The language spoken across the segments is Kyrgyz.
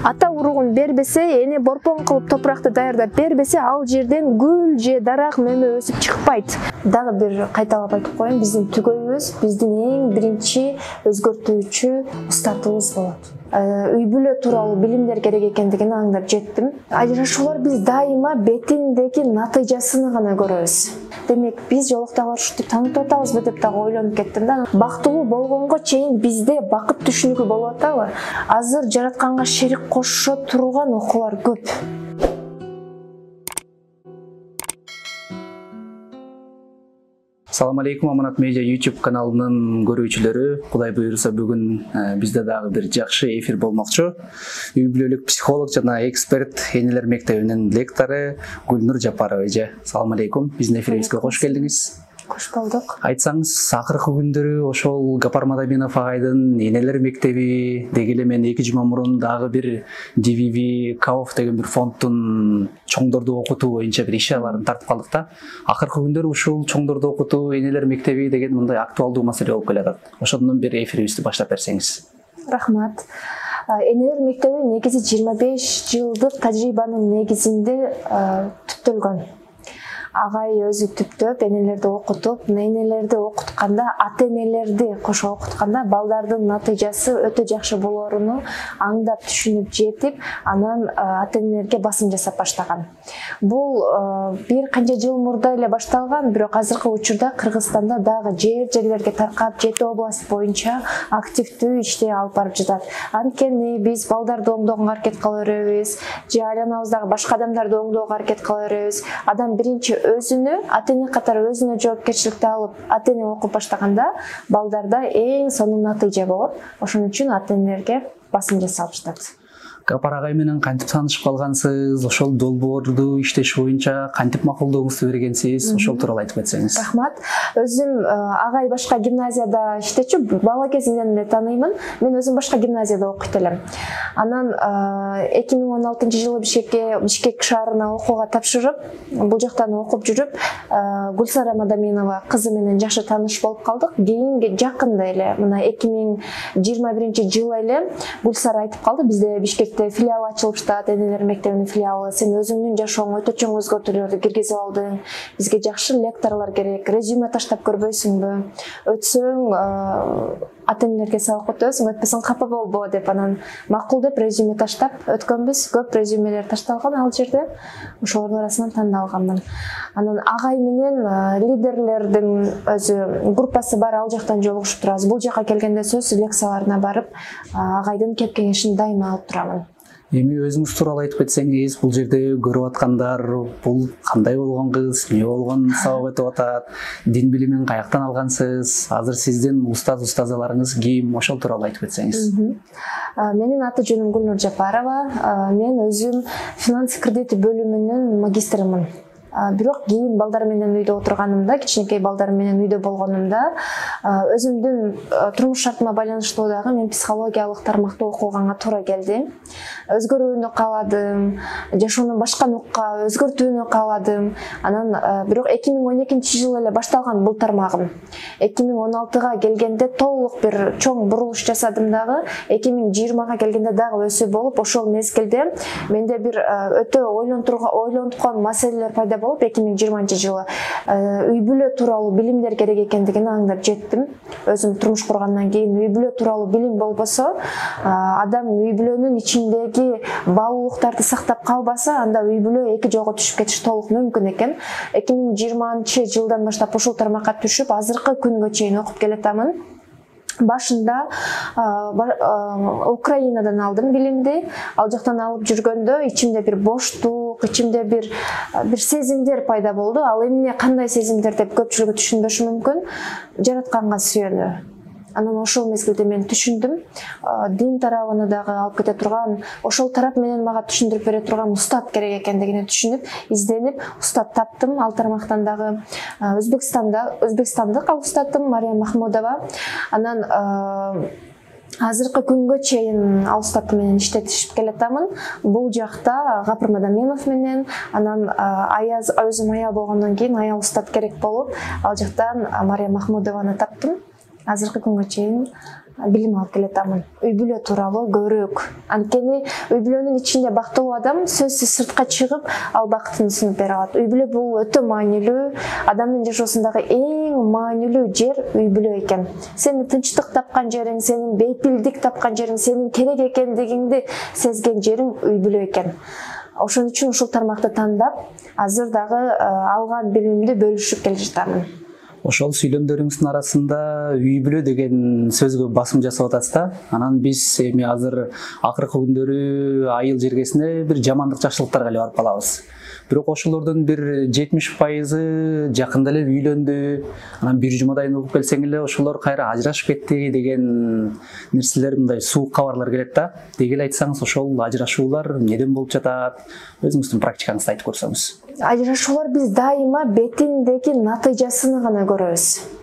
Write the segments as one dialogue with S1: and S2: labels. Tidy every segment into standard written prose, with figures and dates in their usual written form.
S1: ата уругун бербесе, эне борпон кылып топуракты даярдап бербесе, ал жерден гүл же дарак мөмө өсүп чыкпайт. Дагы бир кайталап айтып коеюн, биздин түгөйүбүз биздин эң биринчи өзгөртүүчү устатыбыз болот. Үй бүлө тууралуу билимдер керек экендигин аңдап жеттим. Ажырашуулар биз дайыма бетиндеги натыйжасын гана көрөбүз. Демек, биз жолуктагы ушинтип танытып атабызбы деп дагы ойлонуп кеттим да. Бактылуу болгонго чейин бизде бакыт түшүнүгү болуп атабы? Азыр жаратканга шерик кошо турган окуулар көп.
S2: Assalamu alaikum, Аманат Медиа YouTube каналынын көрүүчүлөрү. Кудай буйруса бүгүн бизде дагы бир жакшы эфир болмокчу. Үй бүлөлүк психолог жана эксперт Энелер мектебинин лектору Гүлнур Жапарова эже. Assalamu alaikum. Биздин эфирибизге кош келдиңиз.
S1: Кош болдук.
S2: Айтсаңыз, акыркы күндөрү ошол Гапар Мадаминов агайдын Энелер мектеби деги эле мен 2 жума мурун дагы бир DVV Kauf деген бир фонддун чоңдорду окутуу боюнча бир иш-чараларын тартып калдык да. Акыркы күндөрү ушул чоңдорду окутуу Энелер мектеби деген мындай актуалдуу маселе болуп келатат. Ошондон бир эфирибизди баштап берсеңиз.
S1: Рахмат. Энелер мектеби негизи 25 жылдык тажрыйбанын негизинде түптөлгөн. Агай өзү түптөп, энелерди окутуп, энелерди окутканда, ата энелерди кошо окутканда балдардын натыйжасы өтө жакшы болоруну аңдап түшүнүп жетип, анан ата энелерге басым жасап баштаган. Бул бир канча жыл мурда эле башталган, бирок азыркы учурда Кыргызстанда дагы жерлерге таркап, 7 область боюнча активдүү иштер алып барып жатат. Анткени биз балдарды оңдоого аракет кыла беребиз, же айланабыздагы башка адамдарды оңдоого аракет кыла беребиз. Адам биринчи өзүнө, ата эне катары өзүнө жоопкерчиликти алып, ата эне окуп баштаганда балдарда эң сонун натыйжа болот. Ошон үчүн ата энелерге басым жасалып жатат.
S2: Гапар агай менен кантип таанышып калгансыз? Ошол долбоорду иштеш боюнча кантип макулдооңузду бергенсиз? Ошол тууралуу айтып кетсеңиз.
S1: Рахмат. Өзүм агай башка гимназияда иштечү, бала кезимден эле тааныймын. Мен өзүм башка гимназияда окуйт элем. Анан 2016-жылы Бишкек шаарына окууга тапшырып, бул жактан окуп жүрүп, Гүлсара Мадаминова кызы менен жакшы тааныш болуп калдык. Кийинки жакында эле, мына 2021-жылы эле Гүлсара айтып калды, бизде Бишкекте филиал ачылып жатат, Энелер мектебинин филиалы. Сен өзүңдүн жашооңо өтө чоң өзгөртүүлөрдү киргизип алдың. Бизге жакшы лекторлор керек. Резюме таштап көрбөйсүңбү? Өтсөң ата энелерге сабак өтөсүң, өтпөсөң капа болбо деп анан макул деп резюме таштап өткөнбүз. Көп резюмелер ташталган ал жерде. Ошолордун арасынан тандалганмын. Анан агай менен лидерлердин өзү группасы бар, ал жактан жолугушуп турабыз. Бул жака келгенде сөз лекцияларына барып, агайдын кеп кеңешин дайыма алып турамын.
S2: Эми өзүңүз тууралуу айтып кетсеңиз, бул жерде көрүп аткандар, бул кандай болгон кыз, эмне болгон сабак өтүп атат, дин билимин каяктан алгансыз, азыр сиздин устазаларыңыз ким, ошол тууралуу айтып кетсеңиз.
S1: Менин аты жөнүм Гүлнур Жапарова, мен өзүм финанс кредит бөлүмүнүн магистрымын. Бирок кийин балдар менен үйдө отурганымда, кичинекей балдар менен үйдө болгонумда, өзүмдүн турмуш шартыма байланыштуу дагы мен психологиялык тармакта окуганга туура келди. Өзгөрүүнү кааладым, жашоонун башка нукка өзгөртүүнү кааладым. Анан бирок 2012-жылы эле башталган бул тармагым. 2016-га келгенде толук бир чоң бурулуш жасадым дагы. 2020-га келгенде дагы өсүү болуп, ошол мезгилде менде бир өтө ойлонткон маселелер пайда болуп, 2020-жылы үй бүлө тууралуу билимдер керек экендигин аңдап жеттим. Өзүм турмуш кургандан кийин үй бүлө тууралуу билим болбосо, адам үй бүлөнүн ичиндеги баалуулуктарды сактап калбаса, анда үй бүлө эки жолго түшүп кетиш толук мүмкүн экен. 2020-жылдан баштап ушул тармакка түшүп, азыркы күнгө чейин окуп келатамын. Башында Украинадан алдым билимди. Ал жактан алып жүргөндө ичимде бир боштук, ичимде бир сезимдер пайда болду. Ал эмне, кандай сезимдер деп көпчүлүгү түшүнбөшү мүмкүн. Жаратканга сүйөнүү. Анан ошол мезгилде мен түшүндүм, дин тарабына дагы алып кете турган, ошол тарап менен мага түшүндүрүп бере турган устат керек экендигин түшүнүп, изденип, устат таптым. Ал тармактан дагы Өзбекстандык ал устатым Мария Махмудова. Анан азыркы күнгө чейин ал устат менен иштетишип келатамын. Бул жакта Гапар Мадаминов менен, анан өзүм аял болгондон кийин аял устат керек болуп, ал жактан Мария Махмудованы таптым. Азыркы күнгө чейин билим алып келатамын. Үй бүлө тууралуу көбүрөөк. Анткени үй бүлөнүн ичинде бактылуу адам сөзсүз сыртка чыгып, ал бакытын түшүнүп бере алат. Үй бүлө бул өтө маанилүү, адамдын жашоосундагы эң маанилүү жер үй бүлө экен. Сенин тынчтык тапкан жериң, сенин бейпилдик тапкан жериң, сенин керек экендигиңди сезген жериң үй бүлө экен. Ошон үчүн ушул тармакты тандап, азыр дагы алган билимимди бөлүшүп келе жатамын.
S2: Ошол сүйлөмдөрүңүздүн арасында үй бүлө деген сөзгө басым жасап атасыз да. Анан биз эми азыр акыркы күндөрү айыл жергесине бир жамандык жакшылыктарга эле барып калабыз. Бирок ошолордун бир 70% жакында эле үйлөндү. Анан бир жумадайын угуп келсең эле ошолор кайра ажырашып кетти деген нерселер, мындай суук кабарлар келет да. Деги эле айтсаңыз, ошол ажырашуулар эмнеден болуп жатат? Өзүңүздүн практикаңызды айтып көрсөңүз.
S1: Ажырашуулар биз дайыма бетиндеги натыйжасын гана көрөбүз.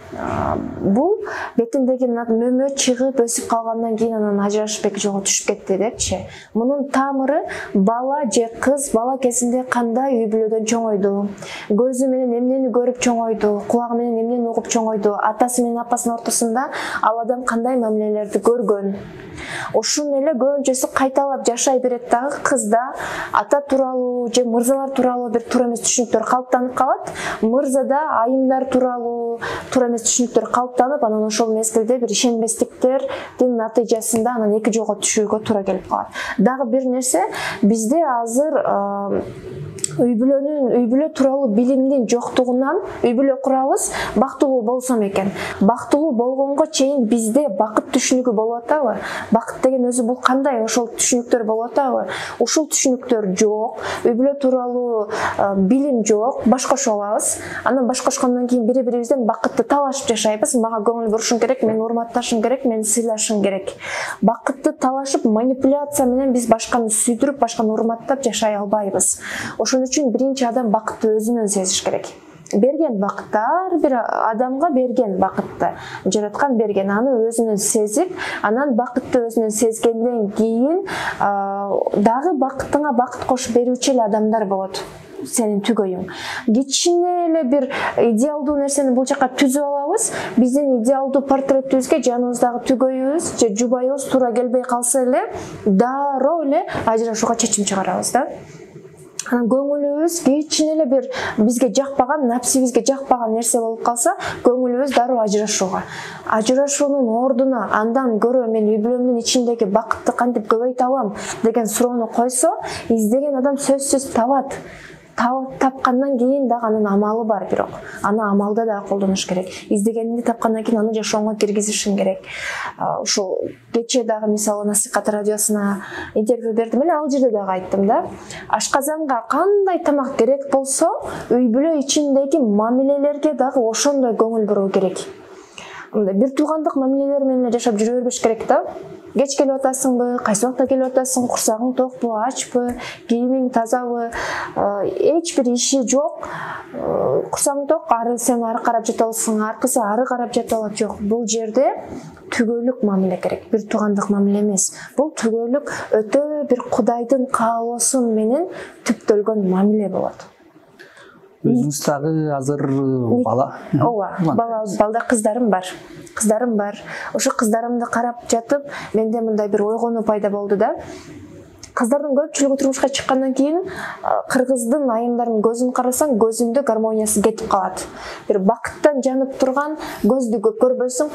S1: Бул бетиндеги мөмө чыгып өсүп калгандан кийин анан ажырашып эки жолго түшүп кетти депчи. Мунун тамыры бала же кыз бала кезинде кандай үй бүлөдөн чоңойду, көзү менен эмнени көрүп чоңойду, кулагы менен эмнени угуп чоңойду, атасы менен апасынын ортосунда ал адам кандай мамилелерди көргөн. Ошону эле көбүнчөсү кайталап жашай берет дагы, кызда ата тууралуу же мырзалар тууралуу бир туура эмес түшүнүктөр калыптанып калат. Мырзада айымдар тууралуу туура эмес түшүнүктөр калыптанып, анан ошол мезгилде бир ишенбестиктердин натыйжасында анан эки жолго түшүүгө туура келип калат. Дагы бир нерсе, бизде азыр үй бүлө тууралуу билимдин жоктугунан үй бүлө курабыз, бактылуу болсом экен. Бактылуу болгонго чейин бизде бакыт түшүнүгү болуп атабы? Бакыт деген өзү бул кандай? Ошол түшүнүктөр болуп атабы? Ушул түшүнүктөр жок, үй бүлө тууралуу билим жок, башкошо алабыз. Анан башкошкондон кийин бири-бирибизден бакытты талашып жашайбыз. Мага көңүл бурушуң керек, мени урматташың керек, мени сыйлашың керек. Бакытты талашып, манипуляция менен биз башканы сүйдүрүп, башканы урматтап жашай албайбыз. Ошон үчүн биринчи адам бакытты өзүнөн сезиш керек. Берген бакытты, ар бир адамга берген бакытты жараткан берген, аны өзүнөн сезип, анан бакытты өзүнөн сезгенден кийин дагы бакытыңа бакыт кошуп берүүчү эле адамдар болот. Сенин түгөйүң. Кичине эле бир идеалдуу нерсени бул жака түзүп алабыз. Биздин идеалдуу портретибизге жаныбыздагы түгөйүбүз же жубайыбыз туура келбей калса эле, дароо эле ажырашууга чечим чыгарабыз да. Анан көңүлүбүз кичине эле бир бизге жакпаган, напсибизге жакпаган нерсе болуп калса, көңүлүбүз дароо ажырашууга. Ажырашуунун ордуна андан көрө мен үй бүлөмдүн ичиндеги бакытты кантип көбөйтө алам деген суроону койсо, издеген адам сөзсүз табат. Тапкандан кийин дагы анын амалы бар, бирок аны амалда да колдонуш керек. Издегенди тапкандан кийин аны жашооңо киргизишиң керек. Ушул кече дагы мисалы Насихат радиосуна интервью бердим эле, ал жерде дагы айттым да. Ашказанга кандай тамак керек болсо, үй бүлө ичиндеги мамилелерге дагы ошондой көңүл буруу керек. Бир туугандык мамилелер менен жашап жүрө бербеш керек да. Кеч келип атасыңбы, кайсы убакта келип атасың, курсагың токпу, ачпы, кийимиң тазабы, эч бир иши жок. Курсагың ток, сен ары карап жата аласың, аркысы ары карап жата алат. Жок, бул жерде түгөйлүк мамиле керек, бир туугандык мамиле эмес. Бул түгөйлүк өтө бир Кудайдын каалоосу менен түптөлгөн мамиле болот.
S2: Өзүңүз дагы азыр бала?
S1: Ооба, балда кыздарым бар. Ошо кыздарымды карап жатып, менде мындай бир ойгонуу пайда болду да. Кыздардын көпчүлүгү турмушка чыккандан кийин кыргыздын айымдарынын көзүн карасаң, көзүндө гармониясы кетип калат. Бир бакыттан жанып турган көздү көп көрбөйсүң,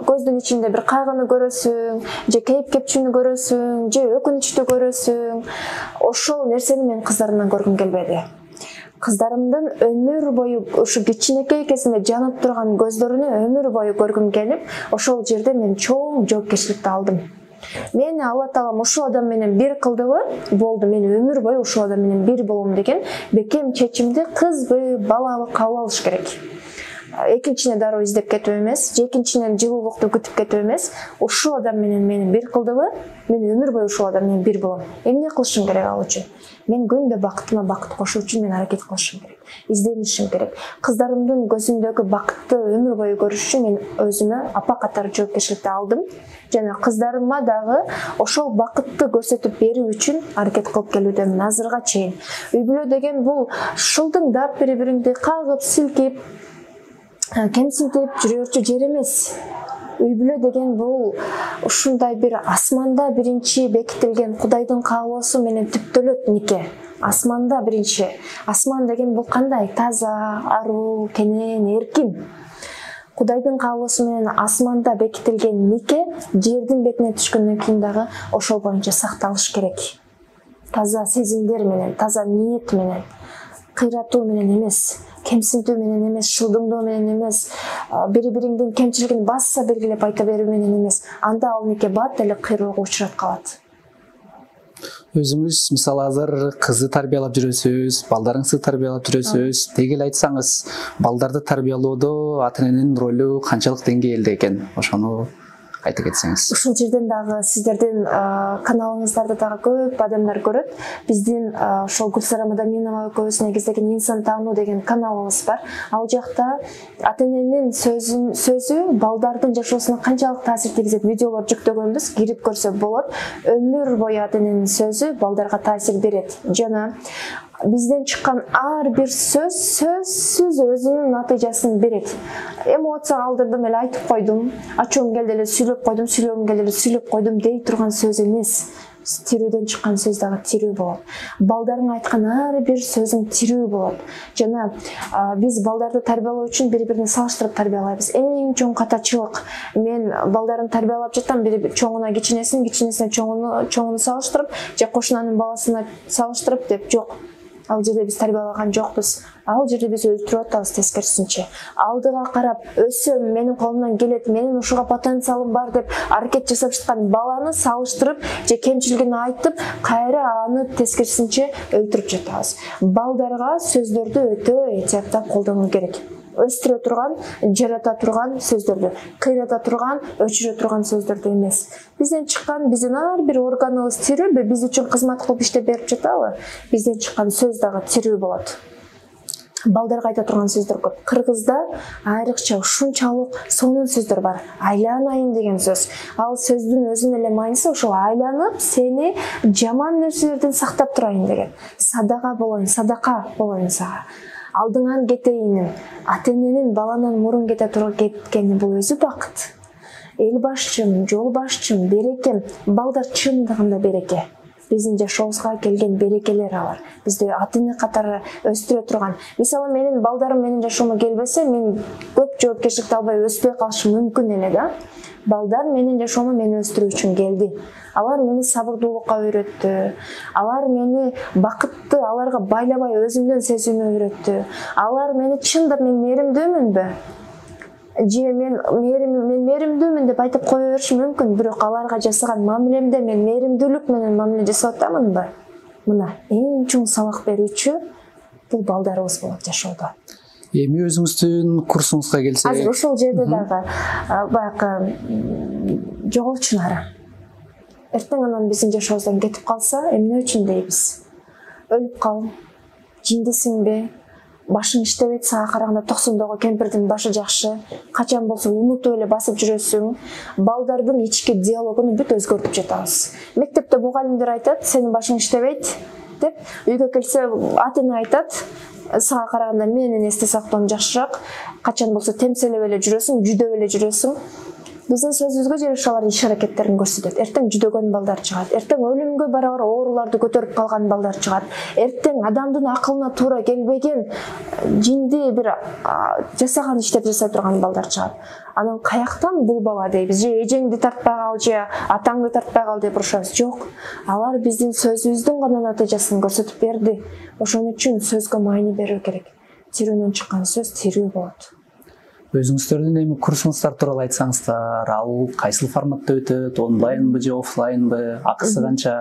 S1: көздүн ичинде бир кайгыны көрөсүң, же кейип-кепчүүнү көрөсүң, же өкүнүчтү көрөсүң. Ошол нерсени мен кыздарымдан көргүм келбеди. Кыздарымдын өмүр бою ушу кичинекей кезинде жанып турган көздөрүнү өмүр бою көргүм келип, ошол жерде мен чоң жоопкерчиликти алдым. Мени Алла Таалам ушул адам менен бир кылдыбы, болду, мен өмүр бою ушул адам менен бир болом деген бекем чечимди кызбы, балабы кабыл алыш керек. Экинчине дароо издеп кетип эмес, же экинчинен жылуулукту күтүп кетип эмес, ушул адам менен мени бир кылдыбы, мен өмүр бою ушул адам менен бир болом. Эмне кылышым керек ал үчүн? Мен күндө бакытыма бакыт кошуу үчүн мен аракет кылышым керек, изденишим керек. Кыздарымдын көзүндөгү бакытты өмүр бою көрүш үчүн мен өзүмө апа катары жоопкерчиликти алдым. Жана кыздарыма дагы ошол бакытты көрсөтүп берүү үчүн аракет кылып келүүдөмүн азырга чейин. Үй бүлө деген бул шылдыңдап бири-бириңди кагып, силкип, кемсинтип жүрөрчү жер эмес. үй бүлө деген бул ушундай бир асманда биринчи бекитилген Кудайдын каалоосу менен түптөлөт нике. Асманда биринчи. Асман деген бул кандай? Таза, аруу, кенен, эркин. Кудайдын каалоосу менен асманда бекитилген нике жердин бетине түшкөндөн кийин дагы ошол боюнча сакталыш керек. Таза сезимдер менен, таза ниет менен, кыйратуу менен эмес, кемсинтүү менен эмес, шылдыңдоо менен эмес, бири-бириңдин кемчилигин басса белгилеп айта берүү менен эмес. Анда ал нике бат эле кыйроого учурап калат.
S2: Өзүңүз мисалы азыр кызды тарбиялап жүрөсүз, балдарыңызды тарбиялап жүрөсүз. Деги эле айтсаңыз, балдарды тарбиялоодо ата-эненин ролу канчалык деңгээлде экен? Ошону айта кетсеңиз.
S1: Ушул жерден дагы сиздердин каналыңыздарды дагы көп адамдар көрөт. Биздин ошол Гүлсара Мадаминова экөөбүз негиздеген инсан таануу деген каналыбыз бар. Ал жакта ата-эненин сөзү балдардын жашоосуна канчалык таасир тийгизет видеолор жүктөгөнбүз. Кирип көрсө болот. Өмүр бою ата-эненин сөзү балдарга таасир берет. Жана бизден чыккан ар бир сөзсүз өзүнүн натыйжасын берет. Эмоция алдырдым эле айтып койдум, ачуум келди эле сүйлөп койдум, сүйлөгүм келди эле сүйлөп койдум дей турган сөз эмес. Тирүүдөн чыккан сөз дагы тирүү болот. Балдарың айткан ар бир сөзүң тирүү болот. Жана биз балдарды тарбиялоо үчүн бири-бирине салыштырып тарбиялайбыз. Эң чоң катачылык. Мен балдарын тарбиялап жатам, бири чоңуна кичинесин, кичинесине чоңуну салыштырып, же кошунанын баласына салыштырып деп жок. Ал жерде биз тарбиялаган жокпуз. Ал жерде биз өлтүрүп атабыз тескерисинче. Алдыга карап, өсөм, менин колумдан келет, менин ушуга потенциалым бар деп аракет жасап жаткан баланы салыштырып, же кемчилигин айтып, кайра аны тескерисинче өлтүрүп жатабыз. Балдарга сөздөрдү өтө этияттап колдонуу керек. Өстүрө турган, жарата турган сөздөрдү, кыйрата турган, өчүрө турган сөздөрдү эмес. Бизден чыккан, биздин ар бир органыбыз тирүүбү, биз үчүн кызмат кылып иштеп берип жатабы? Бизден чыккан сөз дагы тирүү болот. Балдарга айта турган сөздөр көп. Кыргызда айрыкча ушунчалык сонун сөздөр бар. Айланайын деген сөз. Ал сөздүн өзүнүн эле мааниси ошол айланып, сени жаман нерселерден сактап турайын деген. Садака болоюн сага. Алдыңан кетейин. Ата-эненин баланын мурун кеткени бул өзү бакыт. Эл башчым, жол башчым, берекем. Балдар чындыгында береке. Биздин жашообузга келген берекелер алар. Бизди ата-эне катары өстүрө турган. Мисалы менин балдарым менин жашоомо келбесе, мен көп жоопкерчиликти албай өспөй калышым мүмкүн эле да. Балдар менин жашоомо мени өстүрүү үчүн келди. Алар мени сабырдуулукка үйрөттү. Алар мени бакытты, аларга байлабай өзүмдөн сезүүнү үйрөттү. Алар мени чындап мен мээримдүүмүнбү? Же мен мээримдүүмүн деп айтып кое беришим мүмкүн, бирок аларга жасаган мамилемде мен мээримдүүлүк менен мамиле жасап атамынбы? Мына эң чоң сабак берүүчү бул балдарыбыз болот жашоодо.
S2: Эми өзүңүздүн курсуңузга келсек,
S1: азыр ошол жерде дагы баягы жоголчу нара. Эртең анан биздин жашообуздан кетип калса, эмне үчүн дейбиз? Өлүп кал, жиндисиңби? Башың иштебейт, сага караганда 90-догу кемпирдин башы жакшы. Качан болсо унутуп эле басып жүрөсүң. Балдардын ички диалогун бүт өзгөртүп жатабыз. Мектепте мугалимдер айтат, сенин башың иштебейт деп, үйгө келсе ата-эне айтат, сага караганда менин эсте сактоом жакшыраак. Качан болсо темселеп эле жүрөсүң, жүдөп эле жүрөсүң. Биздин сөзүбүзгө жараша алар иш аракеттерин көрсөтөт. Эртең жүдөгөн балдар чыгат. Эртең өлүмгө барабар ооруларды көтөрүп калган балдар чыгат. Эртең адамдын акылына туура келбеген, жинди бир жасаган иштерди жасай турган балдар чыгат. Анан каяктан бул бала дейбиз? Же эжеңди тартпай кал, же атаңды тартпай кал деп урушабыз. Жок. Алар биздин сөзүбүздүн гана натыйжасын көрсөтүп берди. Ошон үчүн сөзгө маани берүү керек. Тирүүнөн чыккан сөз тирүү болот.
S2: Өзүңүздөрдүн эми курсуңуздар тууралуу айтсаңыздар, ал кайсыл форматта өтөт, онлайнбы же офлайнбы, акысы канча,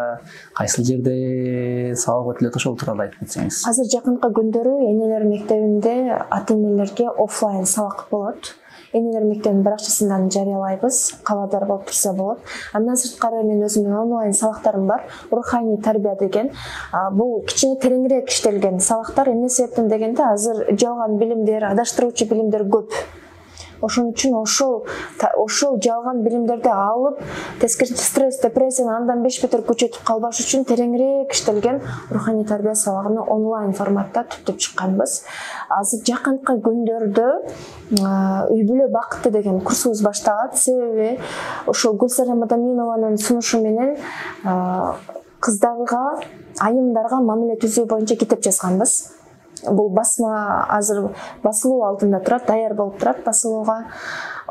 S2: кайсыл жерде сабак өтүлөт, ошол тууралуу айтып кетсеңиз.
S1: Азыр жакынкы күндөрү энелер мектебинде ата-энелерге офлайн сабак болот. Энелер мектебинин баракчасынан жарыялайбыз, кабардар болуп турса болот. Андан сырткары мен өзүмдүн онлайн сабактарым бар. Руханий тарбия деген. Бул кичине тереңирээк иштелген сабактар. Эмне себептен дегенде, азыр жалган билимдер, адаштыруучу билимдер көп. Ошон үчүн ошол жалган билимдерди алып, тескерисинче стресс, депрессияны андан беш бетер күчөтүп калбаш үчүн тереңирээк иштелген руханий тарбия сабагын онлайн форматта түптөп чыкканбыз. Азыр жакынкы күндөрдө үй бүлө бакыты деген курсубуз башталат. Себеби ошол Гүлсара Мадаминованын сунушу менен кыздарга, айымдарга мамиле түзүү боюнча китеп жазганбыз. Бул басма азыр басылуу алдында турат, даяр болуп турат басылууга.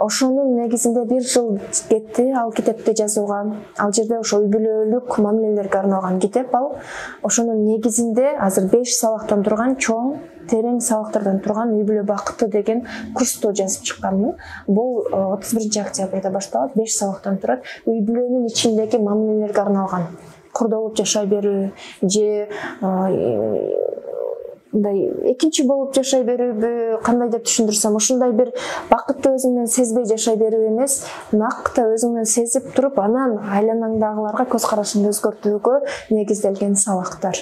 S1: Ошонун негизинде 1 жыл кетти ал китепти жазууга. Ал жерде ошо үй бүлөлүк мамилелерге арналган китеп ал. Ошонун негизинде азыр 5 сабактан турган чоң, терең сабактардан турган үй бүлө бакыты деген курсту жазып чыкканмын. Бул 31 октябрда башталат, 5 сабактан турат. Үй бүлөнүн ичиндеги мамилелерге арналган. Курдолуп жашай берүү же экинчи болуп жашай берүүбү, кандай деп түшүндүрсөм, ушундай бир бакытты өзүңдөн сезбей жашай берүү эмес, накта өзүңдөн сезип туруп, анан айланаңдагыларга көз карашыңды өзгөртүүгө негизделген сабактар.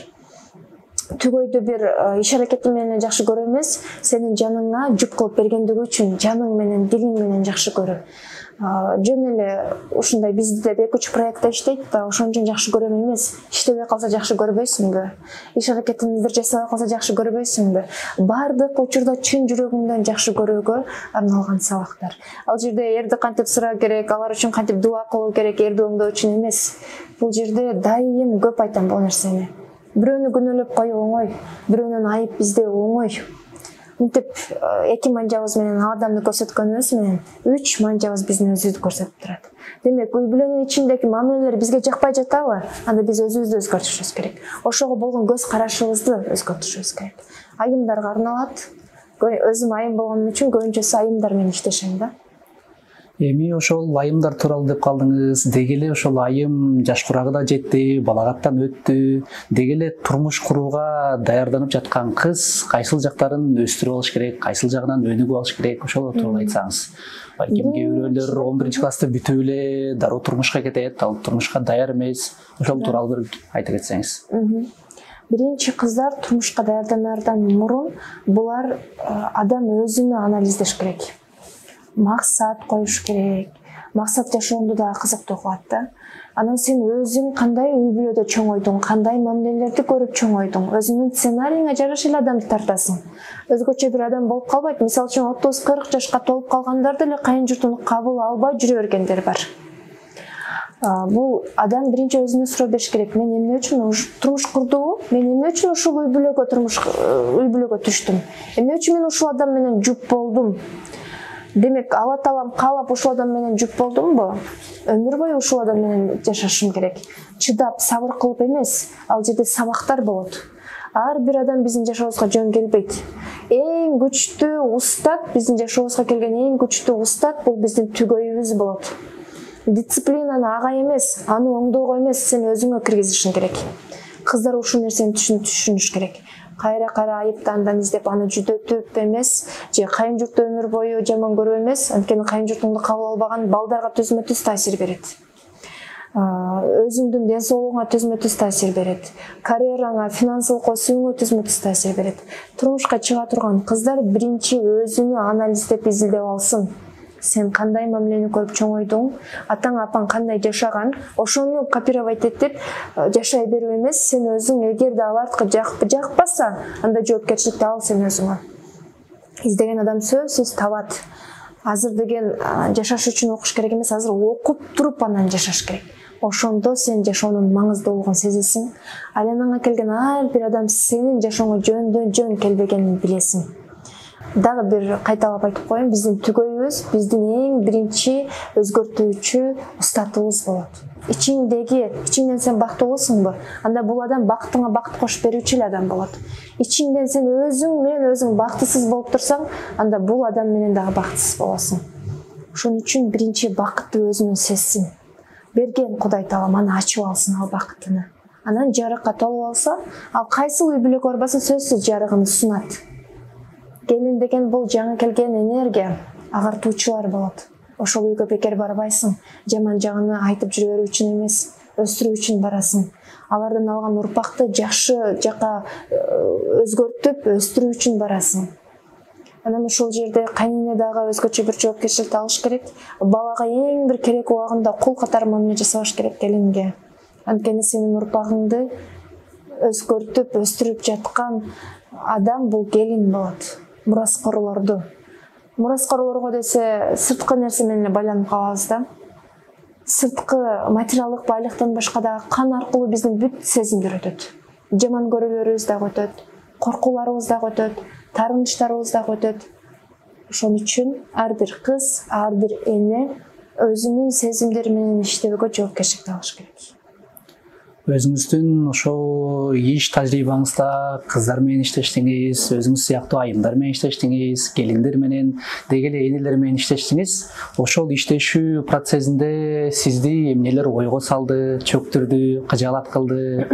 S1: Түгөйдү бир иш аракети менен жакшы көрүү эмес, сенин жаныңа жүк кылып бергендиги үчүн жаның менен, дилиң менен жакшы көрүү. Жөн эле ушундай бизде 2-3 проектте иштейт да, ошон үчүн жакшы көрөм эмес. Иштебей калса жакшы көрбөйсүңбү? Иш аракетиңди жасабай калса жакшы көрбөйсүңбү? Бардык учурда чын жүрөгүңдөн жакшы көрүүгө арналган сабактар. Ал жерде эрди кантип суроо керек, алар үчүн кантип дуа кылуу керек, эрди оңдоо үчүн эмес. Бул жерде дайым көп айтам бул нерсени. Бирөөнү күнөөлөп коюу оңой, бирөөнүн айып издөө оңой. Мынтип 2 манжабыз менен адамды көрсөткөнүбүз менен 3 манжабыз биздин өзүбүздү көрсөтүп турат. Демек, үй бүлөнүн ичиндеги мамилелер бизге жакпай жатабы? Анда биз өзүбүздү өзгөртүшүбүз керек. Ошого болгон көз карашыбызды өзгөртүшүбүз керек. Айымдарга арналат. Өзүм айым болгонум үчүн көбүнчөсү айымдар менен иштешем да.
S2: Эми ошол айымдар тууралуу деп калдыңыз. Деги эле ошол айым жаш курагы да жетти, балагаттан өттү. Деги эле турмуш курууга даярданып жаткан кыз кайсыл жактарын өстүрүп алыш керек, кайсыл жагынан өнүгүп алыш керек, ошол тууралуу айтсаңыз. Балким кээ бирөөлөр 11-класста бүтүп эле дароо турмушка кетет, ал турмушка даяр эмес. Ошол тууралуу бир айта кетсеңиз.
S1: Биринчи кыздар турмушка даярданардан мурун булар адам өзүнө анализдеш керек. Максат коюш керек. Максат жашооңду да кызыктуу кылат да. Анан сен өзүң кандай үй бүлөдө чоңойдуң, кандай мамилелерди көрүп чоңойдуң, өзүңдүн сценарийиңе жараша эле адамды тартасың. Өзгөчө бир адам болуп калбайт. Мисалы үчүн 30-40 жашка толуп калгандар деле кайын журтун кабыл албай жүрө бергендер бар. Бул адам биринчи өзүнө суроо бериш керек. Мен эмне үчүн турмуш курдумбу? Мен эмне үчүн ушул үй бүлөгө түштүм? Эмне үчүн мен ушул адам менен жуп болдум? Демек, Алла Таалам каалап ушул адам менен жуп болдумбу? Өмүр бою ушул адам менен жашашым керек. Чыдап, сабыр кылып эмес, ал жерде сабактар болот. Ар бир адам биздин жашообузга жөн келбейт. Эң күчтүү устат, биздин жашообузга келген эң күчтүү устат бул биздин түгөйүбүз болот. Дисциплинаны ага эмес, аны оңдоого эмес, сен өзүңө киргизишиң керек. Кыздар ушул нерсени түшүнүш керек. Кайра айыпты андан издеп аны жүдөтүп эмес, же кайын журтты өмүр бою жаман көрүү эмес, анткени кайын журтуңду кабыл албаган балдарга түзмө-түз таасир берет. Өзүңдүн ден соолугуңа түзмө-түз таасир берет. Карьераңа, финансылык өсүүңө түзмө-түз таасир берет. Турмушка чыга турган кыздар биринчи өзүнү анализдеп изилдеп алсын. Сен кандай мамилени көрүп чоңойдуң, атаң апаң кандай жашаган, ошону копировать этип жашай берүү эмес, сен өзүң эгерде алардыкы жакпаса, анда жоопкерчиликти ал сен өзүңө. Издеген адам сөзсүз табат. Азыр деген жашаш үчүн окуш керек эмес, азыр окуп туруп анан жашаш керек. Ошондо сен жашоонун маңыздуулугун сезесиң. Айланаңа келген ар бир адам сенин жашооңо жөндөн жөн келбегенин билесиң. Дагы бир кайталап айтып коеюн, биздин түгөйүбүз биздин эң биринчи өзгөртүүчү устатыбыз болот. Ичиңден сен бактылуусуңбу? Анда бул адам бактыңа бакыт кошуп берүүчү эле адам болот. Ичиңден сен өзүң менен өзүң бактысыз болуп турсаң, анда бул адам менен дагы бактысыз болосуң. Ошон үчүн биринчи бакытты өзүнөн сезсин. Берген Кудай Таалам аны ачып алсын ал бакытыны. Анан жарыкка толуп алса, ал кайсыл үй бүлөгө барбасын сөзсүз жарыгын сунат. Келин деген бул жаңы келген энергия, агартуучулар болот. Ошол үйгө бекер барбайсың. Жаман жагын айтып жүрө берүү үчүн эмес, өстүрүү үчүн барасың. Алардан алган урпакты жакшы жакка өзгөртүп, өстүрүү үчүн барасың. Анан ушул жерде кайнене дагы өзгөчө бир жоопкерчиликти алыш керек. Балага эң бир керек убагында кул катары мамиле жасабаш керек келинге. Анткени сенин урпагыңды өзгөртүп өстүрүп жаткан адам бул келин болот. Мураскорлорго десе сырткы нерсе менен эле байланып калабыз да. Сырткы материалдык байлыктан башка дагы кан аркылуу биздин бүт сезимдер өтөт. Жаман көрүүлөрүбүз дагы өтөт, коркууларыбыз дагы өтөт, таарынычтарыбыз дагы өтөт. Ошон үчүн ар бир кыз, ар бир эне өзүнүн сезимдери менен иштөөгө жоопкерчилик алыш керек.
S2: Өзүңүздүн ошол иш тажрыйбаңызда кыздар менен иштештиңиз, өзүңүз сыяктуу айымдар менен иштештиңиз, келиндер менен, деги эле энелер менен иштештиңиз. Ошол иштешүү процессинде сизди эмнелер ойго салды, чөктүрдү, кыжаалат кылды?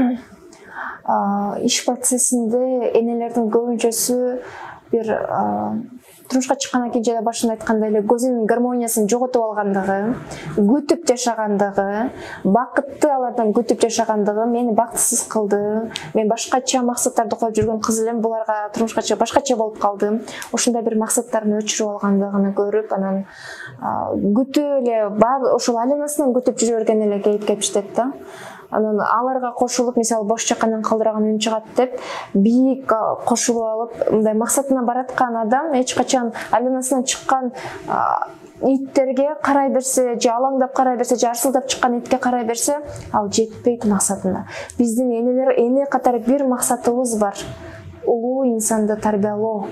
S1: Иш процессинде энелердин көбүнчөсү бир турмушка чыккандан кийин жана башында айткандай эле көзүнүн гармониясын жоготуп алгандыгы, күтүп жашагандыгы, бакытты алардан күтүп жашагандыгы мени бактысыз кылды. Мен башкача максаттарды коюп жүргөн кыз элем, буларга турмушка чыгып башкача болуп калдым. Ушундай бир максаттарын өчүрүп алгандыгын көрүп, анан күтүү эле бар ошол айланасынан күтүп жүрө берген эле кейип-кепиштет да. Анан аларга кошулуп, мисалы бош жаккандан калдырган үн чыгат деп, бийик кошулуп алып, мындай максатына бараткан адам эч качан айланасынан чыккан иттерге карай берсе, же алаңдап карай берсе, же арсылдап чыккан итке карай берсе, ал жетпейт максатына. Биздин эне катары бир максатыбыз бар. Улуу инсанды тарбиялоо.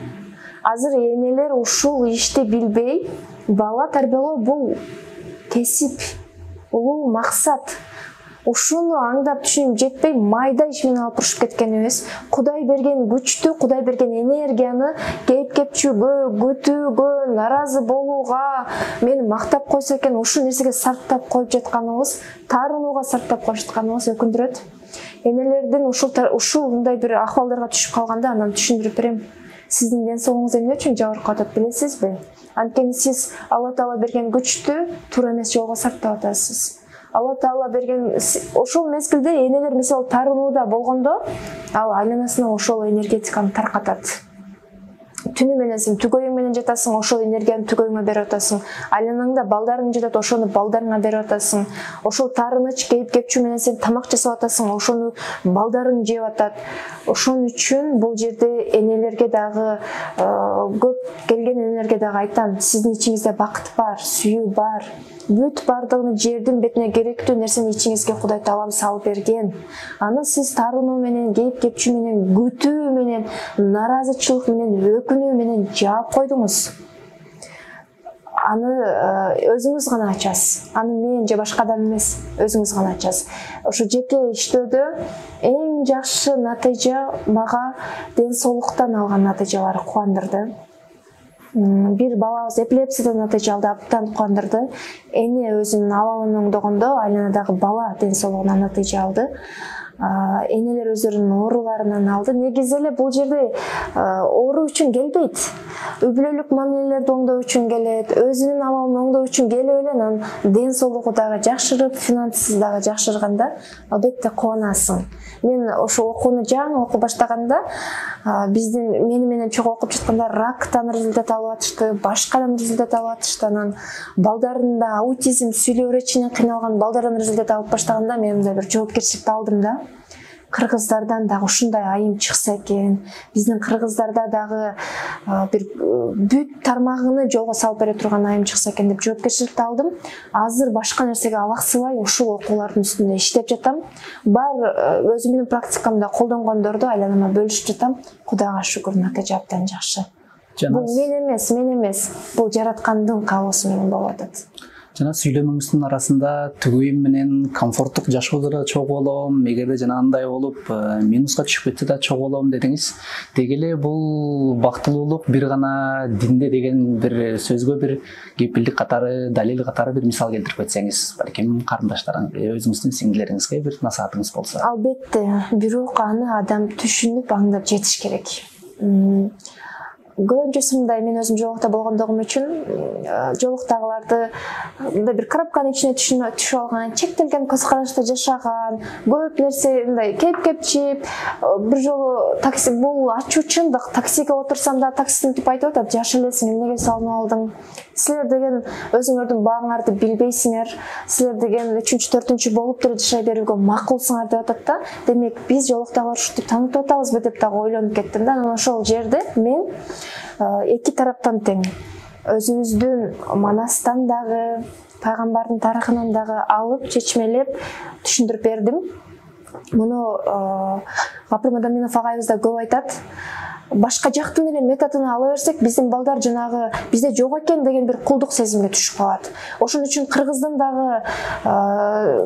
S1: Азыр энелер ушул ишти билбей, бала тарбиялоо бул кесип, улуу максат. Ушуну аңдап түшүнүп жетпей майда иш менен алып урушуп кеткенибиз. Кудай берген күчтү, Кудай берген энергияны кейип-кепчүүгө, күтүүгө, наразы болууга, мени мактап койсо экен, ушул нерсеге сарптап коюп жатканыбыз, таарынууга сарптап коюп жатканыбыз өкүндүрөт. Энелердин ушундай бир акыбалдарга түшүп калганда анан түшүндүрүп берем. Сиздин ден соолугуңуз эмне үчүн жабыркап атат билесизби? Анткени сиз Алла Таала берген күчтү туура эмес жолго сарптап атасыз. Алла Таала берген ошол мезгилде энелер мисалы таарынууда болгондо, ал айланасына ошол энергетиканы таркатат. Түнү менен сен түгөйүң менен жатасың, ошол энергияны түгөйүңө берип атасың. Айланаңда балдарың жатат, ошону балдарыңа берип атасың. Ошол таарыныч кейип-кепчүү менен сен тамак жасап атасың, ошону балдарың жеп атат. Ошон үчүн бул жерде энелерге дагы көп келген энелерге дагы айтам, сиздин ичиңизде бакыт бар, сүйүү бар. Бүт бардыгын жердин бетине керектүү нерсени ичиңизге Кудай Таалам салып берген. Аны сиз таарынуу менен, кейип-кепчүү менен, күтүү менен, наразычылык менен, өкүнүү менен жаап койдуңуз. Аны өзүңүз гана ачасыз. Аны мен же башка адам эмес, өзүңүз гана ачасыз. Ошо жеке иштөөдө эң жакшы натыйжа мага ден соолуктан алган натыйжалары кубандырды. Бир балабыз эпилепсиядан натыйжа алды, абдан кубандырды. Эне өзүнүн абалын оңдогондо айланадагы бала ден соолугуна натыйжа алды. Энелер өздөрүнүн ооруларынан алды. Негизи эле бул жерде оору үчүн келбейт. Үй бүлөлүк мамилелерди оңдоо үчүн келет, өзүнүн абалын оңдоо үчүн келип эле анан ден соолугу дагы жакшырып, финансысы дагы жакшырганда албетте кубанасың. Мен ошо окууну жаңы окуп баштаганда мени менен чогуу окуп жаткандар рактан результат алып атышты, башкадан результат алып атышты. Анан балдарында аутизм, сүйлөп речинен кыйналган балдардан результат алып баштаганда мен мындай бир жоопкерчиликти алдым да. Кыргыздардан дагы ушундай айым чыкса экен, биздин кыргыздарда дагы бир бүт тармагыны жолго салып бере турган айым чыкса экен деп жоопкерчиликти алдым. Азыр башка нерсеге алаксыбай ушул окуулардын үстүндө иштеп жатам. Бар өзүмдүн практикамда колдонгондорду айланама бөлүшүп жатам. Кудайга шүгүр, натыйжа абдан жакшы. Бул мен эмес, бул жараткандын каалоосу менен болуп атат.
S2: Жана сүйлөмөңүздүн арасында түгөйүм менен комфорттук жашоодо да чогуу болом, эгерде жанагындай болуп минуска түшүп кетсе да чогуу болом дедиңиз. Деги эле бул бактылуулук бир гана динде деген бир сөзгө бир кепилдик катары, далил катары бир мисал келтирип кетсеңиз, балким карындаштарыңыз, өзүңүздүн сиңдилериңизге бир насаатыңыз болсо.
S1: Албетте, бирок аны адам түшүнүп, аңдап жетиш керек. көбүнчөсү мындай, мен өзүм жолукта болгондугум үчүн жолуктагыларды мындай бир коробканын ичине түшүп алган, чектелген көз карашта жашаган, көп нерсе мындай кеп-кепчип, бир жолу такси, бул ачуу чындык, таксиге отурсам да таксистин тип айтып атат, жаш элесиң, эмнеге салынып алдың? Силер деген өзүңөрдүн багыңарды билбейсиңер, силер деген 3-4 болуп деле жашай берүүгө макулсуңар деп атат да. Демек биз жолуктагылар ушинтип таанытып атабызбы деп дагы ойлонуп кеттим да. Анан ошол жерде мен эки тараптан тең, өзүбүздүн манастан дагы, пайгамбардын тарыхынан дагы алып, чечмелеп түшүндүрүп бердим. Муну Гапыр Мадаминов агайыбыз да көп айтат. Башка жактын эле методун ала берсек, биздин балдар жанагы бизде жок экен деген бир кулдук сезимге түшүп калат. Ошон үчүн кыргыздын дагы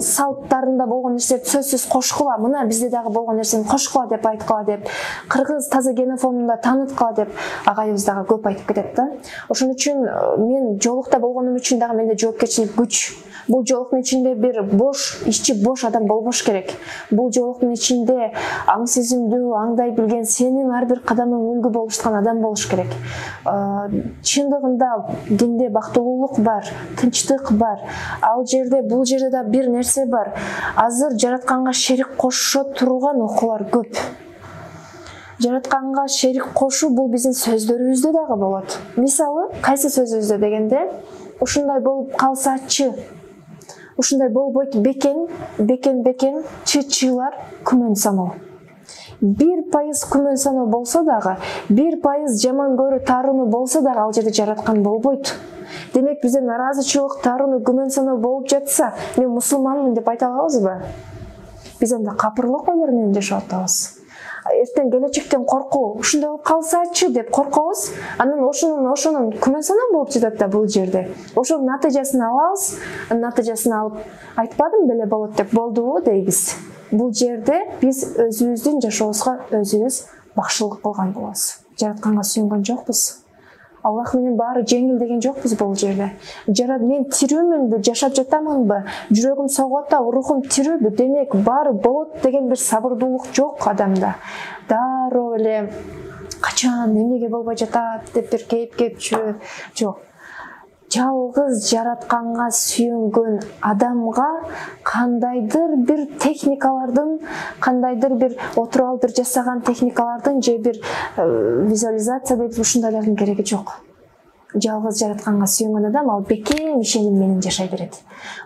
S1: салттарында болгон нерселерди сөзсүз кошкула, мына бизде дагы болгон нерсени кошкула деп айткыла деп, кыргыз таза генофондун да тааныткыла деп агайыбыз дагы көп айтып кетет да. Ошон үчүн мен жолукта болгонум үчүн дагы менде жоопкерчилик күч. Бул жолуктун ичинде бир бош, ичи бош адам болбош керек. Бул жолуктун ичинде аң сезимдүү, аңдай билген, сенин ар бир кадамың үлгү болуштан адам болуш керек. Чындыгында динде бактылуулук бар, тынчтык бар. Ал жерде, бул жерде да бир нерсе бар. Азыр жаратканга шерик кошо турган окуулар көп. Жаратканга шерик кошуу бул биздин сөздөрүбүздө дагы болот. Мисалы, кайсы сөзүбүздө дегенде, ушундай болуп калсачы, ушундай болбойт бекен, бекен, чылар күмөн саноо. 1% күмөн саноо болсо дагы, 1% жаман көрүү, таарынуу болсо дагы ал жерде жараткан болбойт. Демек бизде наразычылык, таарынуу, күмөн саноо болуп жатса, мен мусулманмын деп айта алабызбы? Биз анда капырлык ойлор менен жашап атабыз. Эртең келечектен коркуу, ушундай болуп калсачы деп коркобуз, анан ошонун күмөн саноо болуп жатат да бул жерде. Ошонун натыйжасын алабыз, натыйжасын алып айтпадым беле болот деп болдубу дейбиз. Бул жерде биз өзүбүздүн жашообузга өзүбүз бакшылык кылган болобуз. Жаратканга сүйөнгөн жокпуз. Аллах менен баары жеңил деген жокпуз бул жерде. Мен тирүүмүнбү, жашап жатамынбы, жүрөгүм согуп атабы, рухум тирүүбү, демек баары болот деген бир сабырдуулук жок адамда. Дароо эле качан эмнеге болбой жатат деп бир кейип-кейипчү жок. Жалгыз жаратканга сүйөнгөн адамга кандайдыр бир техникалардын, кандайдыр бир отуруп алып бир жасаган техникалардын же бир визуализация деп ушундайлардын кереги жок. Жалгыз жаратканга сүйөнгөн адам ал бекем ишеним менен жашай берет.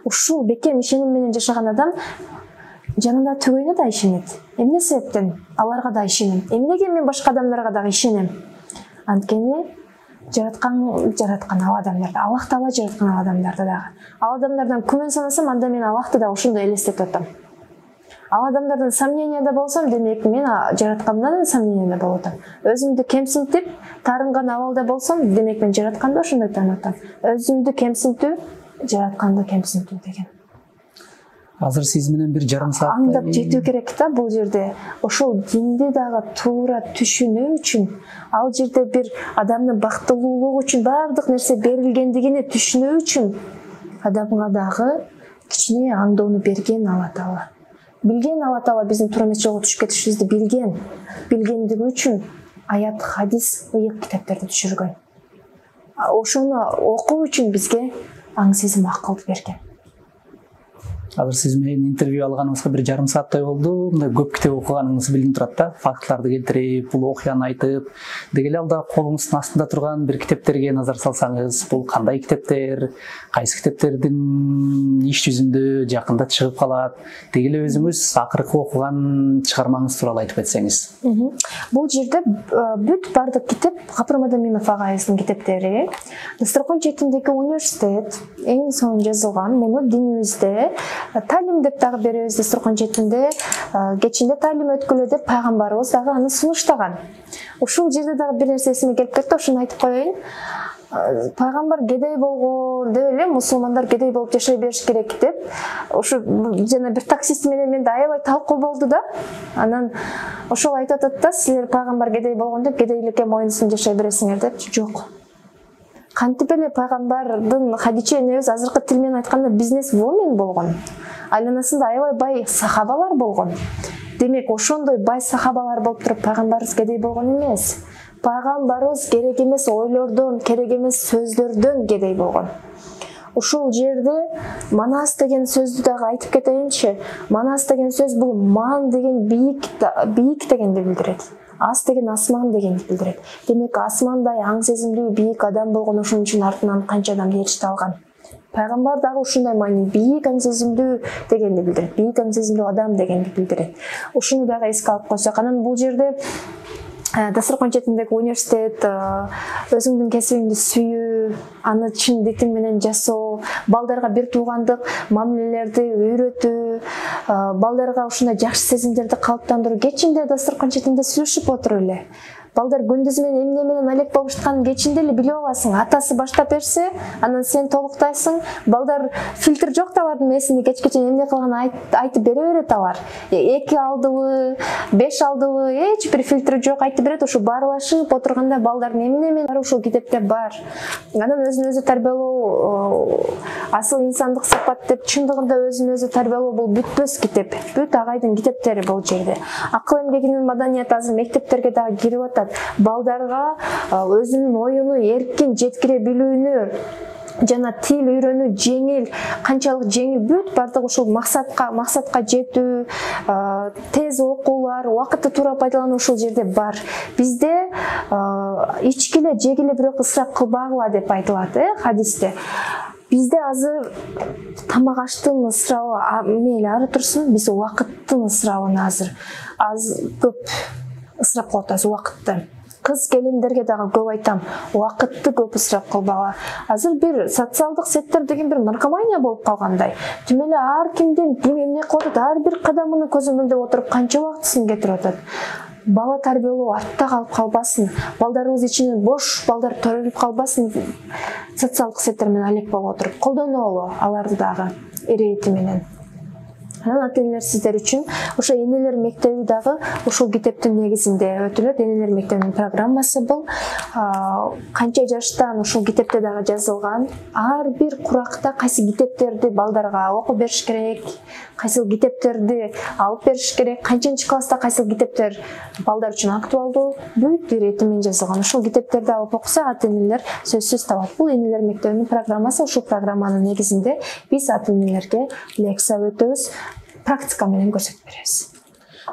S1: Ушул бекем ишеним менен жашаган адам жанында түгөйүнө да ишенет. Эмне себептен? Аларга да ишенем. Эмнеге мен башка адамдарга дагы ишенем? Анткени жараткан ал адамдарды, Аллах Таала жараткан ал адамдарды дагы. Ал адамдардан күмөн санасам, анда мен Аллахты да ошондой элестетип атам. Ал адамдардан сомненияда болсом, демек мен жараткандан сомненияда болуп атам. Өзүмдү кемсинтип, таарынган абалда болсом, демек мен жаратканды ошондой таанып атам. Өзүмдү кемсинтүү, жаратканды кемсинтүү деген.
S2: Азыр сиз менен бир жарым саат
S1: аңдап жетүү керек да бул жерде. Ошол динди дагы туура түшүнүү үчүн, ал жерде бир адамдын бактылуулугу үчүн баардык нерсе берилгендигини түшүнүү үчүн адамга дагы кичине аңдоону берген Алла Таала. Билген Алла Таала биздин туура эмес жолго түшүп кетишибизди билген. Билгендиги үчүн аят, хадис, ыйык китептерди түшүргөн. Ошону окуу үчүн бизге аң сезим акылды берген.
S2: Азыр сиз менен интервью алганыбызга бир жарым сааттай болду. Мындай көп китеп окуганыңыз билинип турат да. Фактларды келтирип, бул окуяны айтып, деги эле алда колуңуздун астында турган бир китептерге назар салсаңыз, бул кандай китептер, кайсы китептердин иш жүзүндө жакында чыгып калат? Деги эле өзүңүз акыркы окуган чыгармаңыз тууралуу айтып кетсеңиз.
S1: Бул жерде бүт бардык китеп Гапыр Мадаминов агайыбыздын китептери. Дасторкон четиндеги университет эң сонун жазылган. Муну динибизде талим деп дагы беребиз. Дасторкон четинде кечинде талим өткүлө деп пайгамбарыбыз дагы аны сунуштаган. Ушул жерде дагы бир нерсе эсиме келип кетти, ошону айтып коеюн. Пайгамбар кедей болгон деп эле мусулмандар кедей болуп жашай бериш керек деп ушу жана бир таксист менен менде аябай талкуу болду да. Анан ошол айтып атат да, силер пайгамбар кедей болгон деп кедейликке мойнусун жашай бересиңер деп. Жок. Кантип эле пайгамбардын Хадиче энебиз азыркы тил менен айтканда бизнес-вумен болгон. Айланасында аябай бай сахабалар болгон. Демек ошондой бай сахабалар болуп туруп пайгамбарыбыз кедей болгон эмес. Пайгамбарыбыз керек эмес ойлордон, керек эмес сөздөрдөн кедей болгон. Ушул жерде манас деген сөздү дагы айтып кетейинчи. Манас деген сөз бул ман деген бийик дегенди билдирет. Ас деген асман дегенди билдирет. Демек асмандай аң сезимдүү бийик адам болгон, ошон үчүн артынан канча адам эриште алган. Пайгамбар дагы ушундай маани, бийик аң сезимдүү дегенди билдирет. Бийик аң сезимдүү адам дегенди билдирет. Ушуну дагы эске алып койсок, анан бул жерде дасторкон четиндеги университет, өзүңдүн кесибиңди сүйүү, аны чын дитиң менен жасоо, балдарга бир туугандык мамилелерди үйрөтүү, балдарга ушундай жакшы сезимдерди калыптандыруу. Кечинде дасторкон четинде сүйлөшүп отуруп эле. Балдар күндүз менен эмне менен алек болуп жатканын кечинде эле билип аласың. Атасы баштап берсе, анан сен толуктайсың. Балдар фильтр жок да алардын мээсинде кечкече эмне кылганын айтып бере берет алар. 2 алдыбы, 5 алдыбы, эч бир фильтр жок айтып берет. Ушу баарлашып отурганда балдардын эмне менен ушул китепте бар. Анан өзүн өзү тарбиялоо, асыл инсандык сапат деп чындыгында өзүн өзү тарбиялоо бул бүтпөс китеп. Бүт агайдын китептери бул жерде. Акыл эмгегинин маданияты азыр мектептерге дагы кирип атат. Балдарга өзүнүн оюну эркин жеткире билүүнү жана тил үйрөнүү жеңил, канчалык жеңил, бүт бардыгы ушул максатка жетүү, тез окуулар, убакытты туура пайдалануу ушул жерде бар. Бизде ичкиле, жегиле, бирок ысырап кылбагыла деп айтылат, хадисте. Бизде азыр тамак аштын ысырабы мейли ары турсун, биз убакыттын ысырабын азыр көп ысырап кылып атабыз убакытты. Кыз келиндерге дагы көп айтам, убакытты көп ысырап кылбагыла. Азыр бир социалдык сеттер деген бир наркомания болуп калгандай. Түм эле ар кимдин ким эмне кылып атат, ар бир кадамын көзөмөлдөп отуруп канча убактысын кетирип атат. Бала тарбиялоо артта калып калбасын, балдарыбыз ичинен бош балдар төрөлүп калбасын, социалдык сеттер менен алек болуп отуруп колдонолу аларды дагы ирети менен. Анан ата-энелер сиздер үчүн ошо энелер мектеби дагы ушул китептин негизинде өтүлөт. Энелер мектебинин программасы бул. Канча жаштан ушул китепте дагы жазылган. Ар бир куракта кайсы китептерди балдарга окуп бериш керек, кайсы китептерди алып бериш керек, канчынчы класста кайсы китептер балдар үчүн актуалдуу, бүт ирети менен жазылган. Ушул китептерди алып окуса ата-энелер сөзсүз табат. Бул энелер мектебинин программасы. Ушул программанын негизинде биз ата-энелерге лекция өтөбүз. Практика менен көрсөтүп беребиз.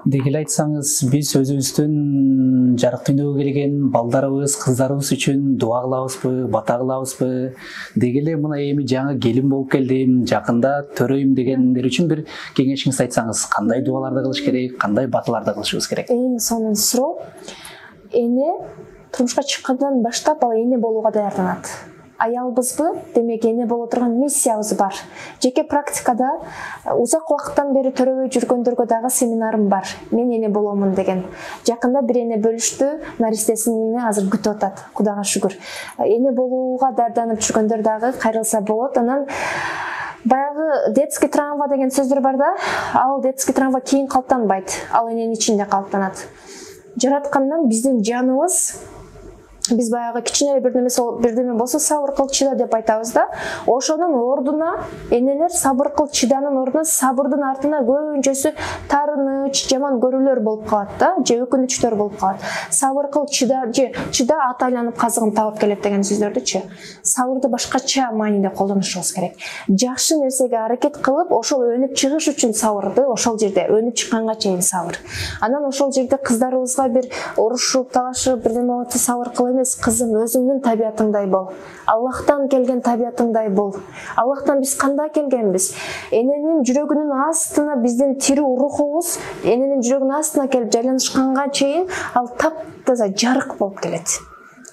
S2: Деги эле айтсаңыз, биз өзүбүздүн жарык дүйнөгө келген балдарыбыз, кыздарыбыз үчүн дуа кылабызбы, бата кылабызбы? Деги эле мына эми жаңы келин болуп келдим, жакында төрөйм дегендер үчүн бир кеңешиңизди айтсаңыз, кандай дуаларды кылыш керек, кандай баталарды кылышыбыз керек?
S1: Эң сонун суроо. Эне турмушка чыккандан баштап ал эне болууга даярданат. Аялбызбы, демек эне боло турган миссиябыз бар. Жеке практикада узак убакыттан бери төрөбөй жүргөндөргө дагы семинарым бар. Мен эне боломун деген. Жакында бир эне бөлүштү, наристесин азыр күтүп атат. Кудайга шүгүр. Эне болууга даярданып жүргөндөр дагы кайрылса болот. Анан баягы детский травма деген сөздөр бар да, ал детский травма кийин калыптанбайт. Ал эненин ичинде калыптанат. Жараткандан биздин жаныбыз, биз баягы кичине бирдеме болсо сабыр кыл, чыда деп айтабыз да. Ошонун ордуна энелер сабыр кыл, чыданын ордуна сабырдын артына көбүнчөсү тарыныч, жаман көрүүлөр болуп калат да, же өкүнүчтөр болуп калат. Сабыр кыл, чыда ат айланып казыгын табып келет деген сөздөрдүчү. Сабырды башкача мааниде колдонушубуз керек. Жакшы нерсеге аракет кылып, ошол өнүп чыгыш үчүн сабырды, ошол жерде өнүп чыкканга чейин сабыр. Анан ошол жерде кыздарыбызга бир урушуп, талашып, бирдеме болот, сабыр кыл эмес, кызым, өзүңдүн табиятыңдай бол. Аллахтан келген табиятыңдай бол. Аллахтан биз кандай келгенбиз? Эненин жүрөгүнүн астына биздин тирүү рухубуз, эненин жүрөгүнүн астына келип жайланышканга чейин ал таптаза жарык болуп келет.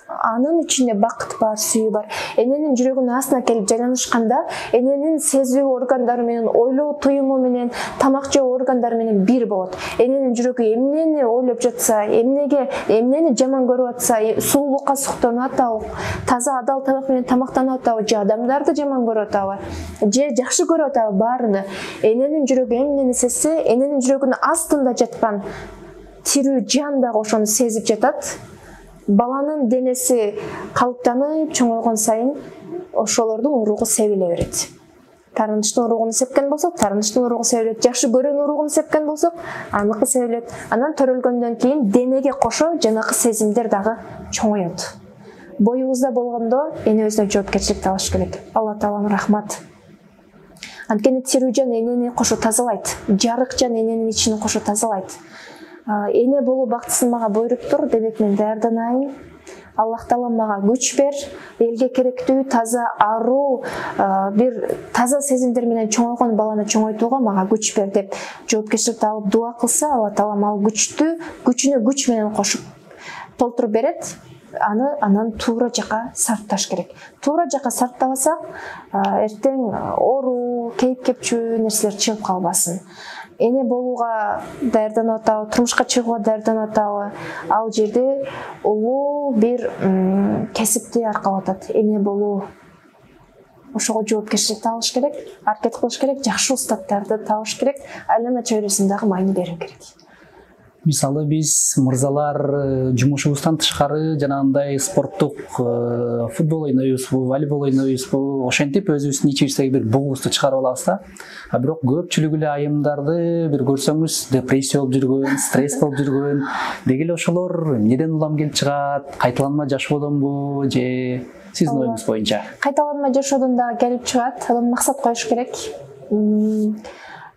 S1: Анын ичинде бакыт бар, сүйүү бар. Эненин жүрөгүнүн астына келип жайланышканда, эненин сезүү органдары менен, ойлоо туюму менен, тамак жөө органдары менен бир болот. Эненин жүрөгү эмнени ойлоп жатса, эмнени жаман көрүп атса, сулуулукка суктанып атабы, таза адал тамак менен тамактанып атабы, же адамдарды жаман көрүп атабы, же жакшы көрүп атабы, баарыны эненин жүрөгү эмнени сезсе, эненин жүрөгүнүн астында жаткан тирүү жан дагы ошону сезип жатат. Баланын денеси калыптанып чоңойгон сайын ошолордун уруху себиле берет. Тарыныштын уругун сепкен болсок, тарыныштын уругу себилет. Жакшы көрөн уругун сепкен болсок, аныкы себилет. Анан төрөлгөндөн кийин денеге кошо жанакы сезимдер дагы чоңойот. Боюбузда болгондо эне өзүнө жоопкерчиликти алыш керек. Алла таалам рахмат. Анткени тирүү жан энени кошо тазалайт. Жарык жан эненин ичин кошо тазалайт. Эне болуу бактысын мага буйруптур, демек мен даярданайын. Аллах таала мага күч бер, элге керектүү таза аруу, бир таза сезимдер менен чоңойгон баланы чоңойтууга мага күч бер деп жоопкерчиликти алып дуа кылса, Алла таалам ал күчүнө күч менен кошуп толтуруп берет. Аны анан туура жака сарпташ керек. Туура жака сарптабасак, эртең оору, кейип кепчүү нерселер чыгып калбасын. Эне болууга даярданып атабы, турмушка чыгууга даярданып атабы, ал жерде улуу бир кесипти аркалап атат. Эне болуу. Ошого жоопкерчиликти алыш керек, аракет кылыш керек, жакшы устаттарды табыш керек, айлана чөйрөсүндөгү майны берүү керек.
S2: Мисалы биз мырзалар жумушубуздан тышкары жанагындай спорттук футбол ойнойбузбу, волейбол ойнойбузбу, ошентип өзүбүздүн ичибиздеги бир бугубузду чыгарып алабыз да. А бирок көпчүлүгү эле айымдарды бир көрсөңүз депрессия болуп жүргөн, стресс болуп жүргөн. Деги эле ошолор эмнеден улам келип чыгат? Кайталанма жашоодонбу же сиздин оюңуз боюнча?
S1: Кайталанма жашоодон дагы келип чыгат. Анан максат коюш керек.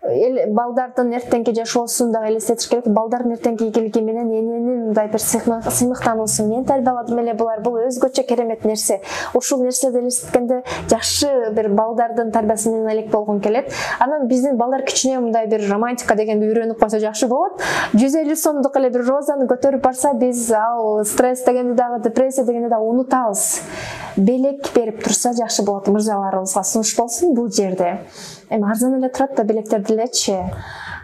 S1: Балдардын эртеңки жашоосун дагы элестетиш керек. Балдардын эртеңки ийгилиги менен эненин мындай бир сыймыктануусун мен тарбияладым эле, бул өзгөчө керемет нерсе. Ушул нерселерди элестеткенде жакшы бир балдардын тарбиясы менен элек болгум келет. Анан биздин балдар кичине мындай бир романтика дегенди үйрөнүп койсо жакшы болот. 150 сомдук эле бир розаны көтөрүп барса, биз ал стресс дегенди дагы, депрессия дегенди дагы унутабыз. Белек берип турса жакшы болот. Мырзаларыбызга сунуш болсун бул жерде. Эми арзан эле турат да белектерди элечи.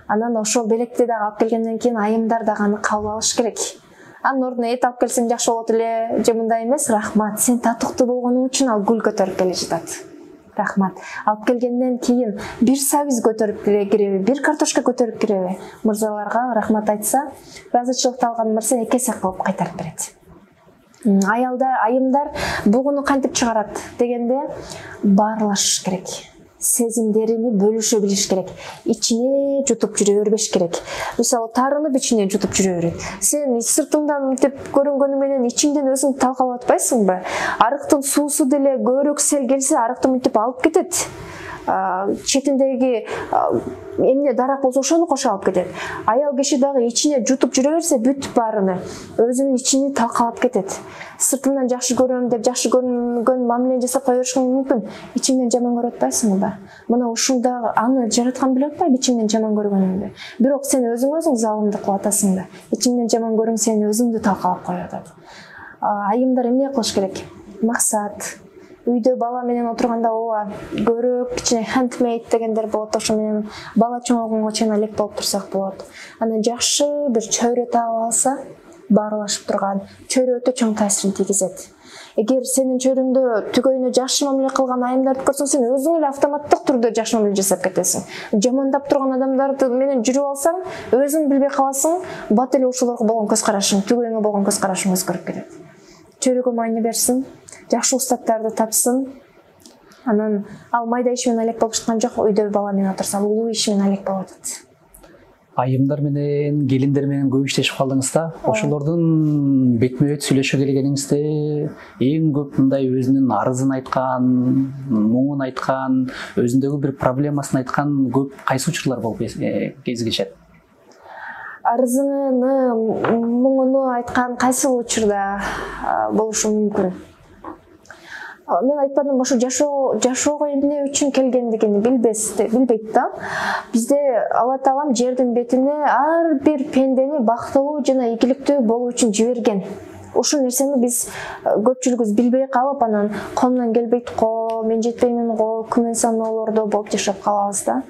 S1: Анан ошол белекти дагы алып келгенден кийин айымдар дагы аны кабыл алыш керек. Анын ордуна эт алып келсең жакшы болот эле, же мындай эмес, рахмат, сен татыктуу болгонуң үчүн ал гүл көтөрүп келе жатат. Рахмат. Алып келгенден кийин бир сабиз көтөрүп киреби, бир картошка көтөрүп киреби, мырзаларга рахмат айтса, ыраазычылыкты алган мырза 2 эсе кылып кайтарып берет. Айымдар бугуну кантип чыгарат дегенде баарлашыш керек. Сезимдерини бөлүшө билиш керек. Ичине жутуп жүрө бербеш керек. Мисалы, тарынып ичине жутуп жүрө берет. Сен сыртыңдан мынтип көрүнгөнү менен ичиңден өзүң талкалап атпайсыңбы? Арыктын суусу деле көбүрөөк сел келсе, арыкты мынтип алып кетет. Четиндеги эмне дарак болсо ошону кошо алып кетет. Аял киши дагы ичине жутуп жүрө берсе, бүт баарыны өзүнүн ичини талкалап кетет. Сыртымдан жакшы көрөм деп жакшы көрүнгөн мамиле жасап кое беришиң мүмкүн. Ичиңден жаман көрүп атпайсыңбы? Мына ушунда аны жараткан билип атпайбы ичиңден жаман көргөнүңдү. Бирок сен өзүң залымдык кылып атасың да. Ичиңден жаман көрүң сени өзүңдү талкалап коюп атат. Айымдар эмне кылыш керек? Максат. Үйдө бала менен отурганда ооба көрөк, кичине handmade дегендер болот, ошо менен бала чоңойгонго чейин элек болуп турсак болот. Анан жакшы бир чөйрө таап алса, баарлашып турган чөйрө өтө чоң таасирин тийгизет. Эгер сенин чөйрөңдө түгөйүнө жакшы мамиле кылган айымдарды көрсөң, сен өзүң эле автоматтык түрдө жакшы мамиле жасап кетесиң. Жамандап турган адамдарды менен жүрүп алсаң, өзүң билбей каласың, бат эле ошолорго болгон көз карашың, түгөйүнгө болгон көз карашың өзгөрүп кетет. Чөйрөгө майны берсин, жакшы устаттарды тапсын. Анан ал майда иш менен алек болуп жаткан жок, үйдө бала менен отурса, улуу иш менен алек болуп атат.
S2: Айымдар менен, келиндер менен көп иштешип калдыңыз да. Ошолордун бетме-бет сүйлөшө келгениңизде эң көп мындай өзүнүн арызын айткан, муңун айткан, өзүндөгү бир проблемасын айткан көп кайсы учурлар болуп кезигишет?
S1: Арызыны, муңуну айткан кайсы учурда болушу мүмкүн? Мен айтпадым, ошо жашоого эмне үчүн келгендигин билбейт да. Бизде Алла таалам жердин бетине ар бир пендени бактылуу жана ийгиликтүү болуу үчүн жиберген. Ушул нерсени биз көпчүлүгүбүз билбей калып, анан колумдан келбейт го, мен жетпеймин го, күмөн саноолордо болуп жашап калабыз да.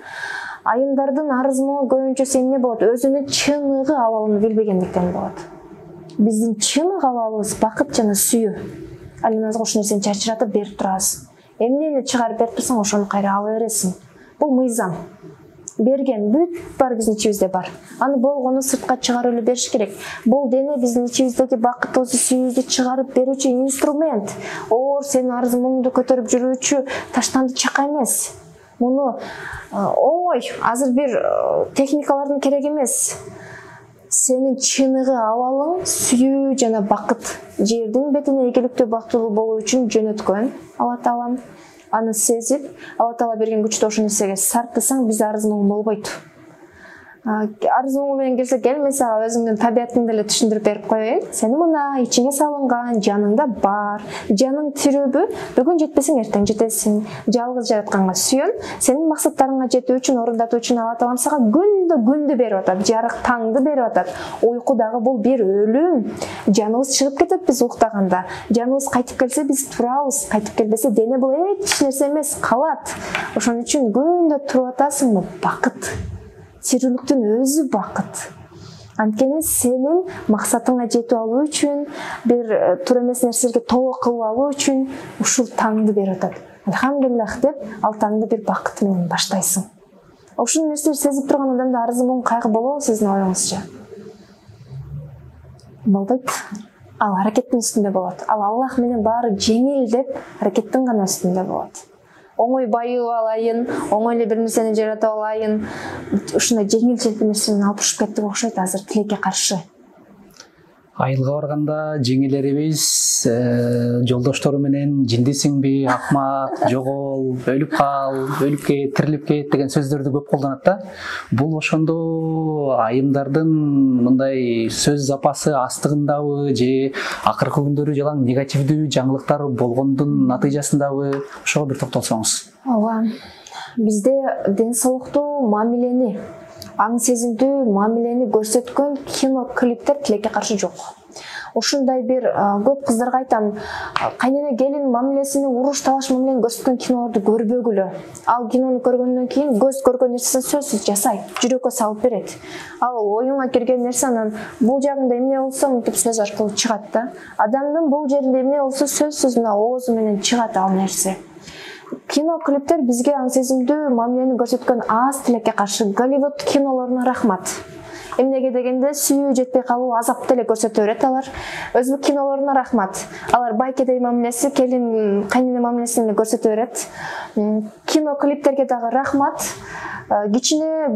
S1: Айымдардын арызмы көбүнчөсү эмне болот? Өзүнүн чыныгы абалын билбегендиктен болот. Биздин чыныгы абалыбыз бакыт жана сүйүү. Алиназга ошол нерсени чачыратып берип турабыз. Эмнени чыгарып берип турсаң, ошону кайра ала бересиң. Бул мыйзам. Берген бүт бар биздин ичибизде бар. Аны болгону сыртка чыгарып эле бериш керек. Бул дене биздин ичибиздеги бакытыбызды, сүйүүбүздү чыгарып берүүчү инструмент. Оор сенин арыз муңду көтөрүп жүрүүчү таштанды чака эмес. Муну оңой, азыр бир техникалардын керек эмес. Сенин чыныгы абалың сүйүү жана бакыт жердин бетине ийгиликтүү бактылуу болуу үчүн жөнөткөн Алла Таалам. Аны сезип, Алла Таала берген күчтү ошол нерсеге сарптасаң, биз арыз моң болбойт. Арыз моң менен келсе, кел мен сага өзүңдүн табиятыңды эле түшүндүрүп берип коеюн. Сени мына ичиңе салынган, жаныңда бар. Жаның тирүүбү? Бүгүн жетпесең эртең жетесиң. Жалгыз жаратканга сүйөн. Сенин максаттарыңа жетүү үчүн, орундатуу үчүн Алла Таалам сага күндү берип атат, жарык таңды берип атат. Уйку дагы бул бир өлүм. Жаныбыз чыгып кетет биз уктаганда. Жаныбыз кайтып келсе биз турабыз, кайтып келбесе дене бул эч нерсе эмес, калат. Ошон үчүн күндө туруп атасыңбы? Бакыт. Тирүүлүктүн өзү бакыт. Анткени сенин максатыңа жетип алуу үчүн, бир туура эмес нерселерге тоо кылып алуу үчүн ушул таңды берип атат. Алхамдулиллах деп, ал таңды бир бакыт менен баштайсың. Ушул нерселерди сезип турган адамда арызы моң кайгы болобу сиздин оюңузча? Болбойт. Ал аракеттин үстүндө болот. Ал Аллах менен баары жеңил деп аракеттин гана үстүндө болот. Оңой байып алайын, оңой эле бир нерсени жаратып алайын. Ушундай жеңил желпи нерсени алып ушуп кеттик окшойт азыр тилекке каршы.
S2: Айылга барганда жеңелерибиз жолдоштору менен жиндисиңби, акмак, жогол, өлүп кал, өлүп кет, тирилип кет деген сөздөрдү көп колдонот да. Бул ошондо айымдардын мындай сөз запасы астыгындабы же акыркы күндөрү жалаң негативдүү жаңылыктар болгондун натыйжасындабы, ошого бир токтолсоңуз.
S1: Ооба. Бизде ден соолуктуу мамилени, аң сезимдүү мамилени көрсөткөн кино клиптер тилекке каршы жок. Ушундай бир көп кыздарга айтам, кайнене келин мамилесини, уруш талаш мамилени көрсөткөн кинолорду көрбөгүлө. Ал кинону көргөндөн кийин көз көргөн нерсесин сөзсүз жасайт, жүрөккө салып берет. Ал оюңа кирген нерсе анан бул жагында эмне болсо мынтип сөз аркылуу чыгат да. Адамдын бул жеринде эмне болсо сөзсүз мына оозу менен чыгат ал нерсе. Кино клиптер бизге аң сезимдүү мамилени көрсөткөн аз тилекке каршы Голливуд кинолоруна рахмат. Эмнеге дегенде сүйүү жетпей калуу азапты эле көрсөтө берет алар. Өзбек кинолоруна рахмат. Алар байкедей мамилеси, келин кайнене мамилесин эле көрсөтө берет. Кино клиптерге дагы рахмат. Кичине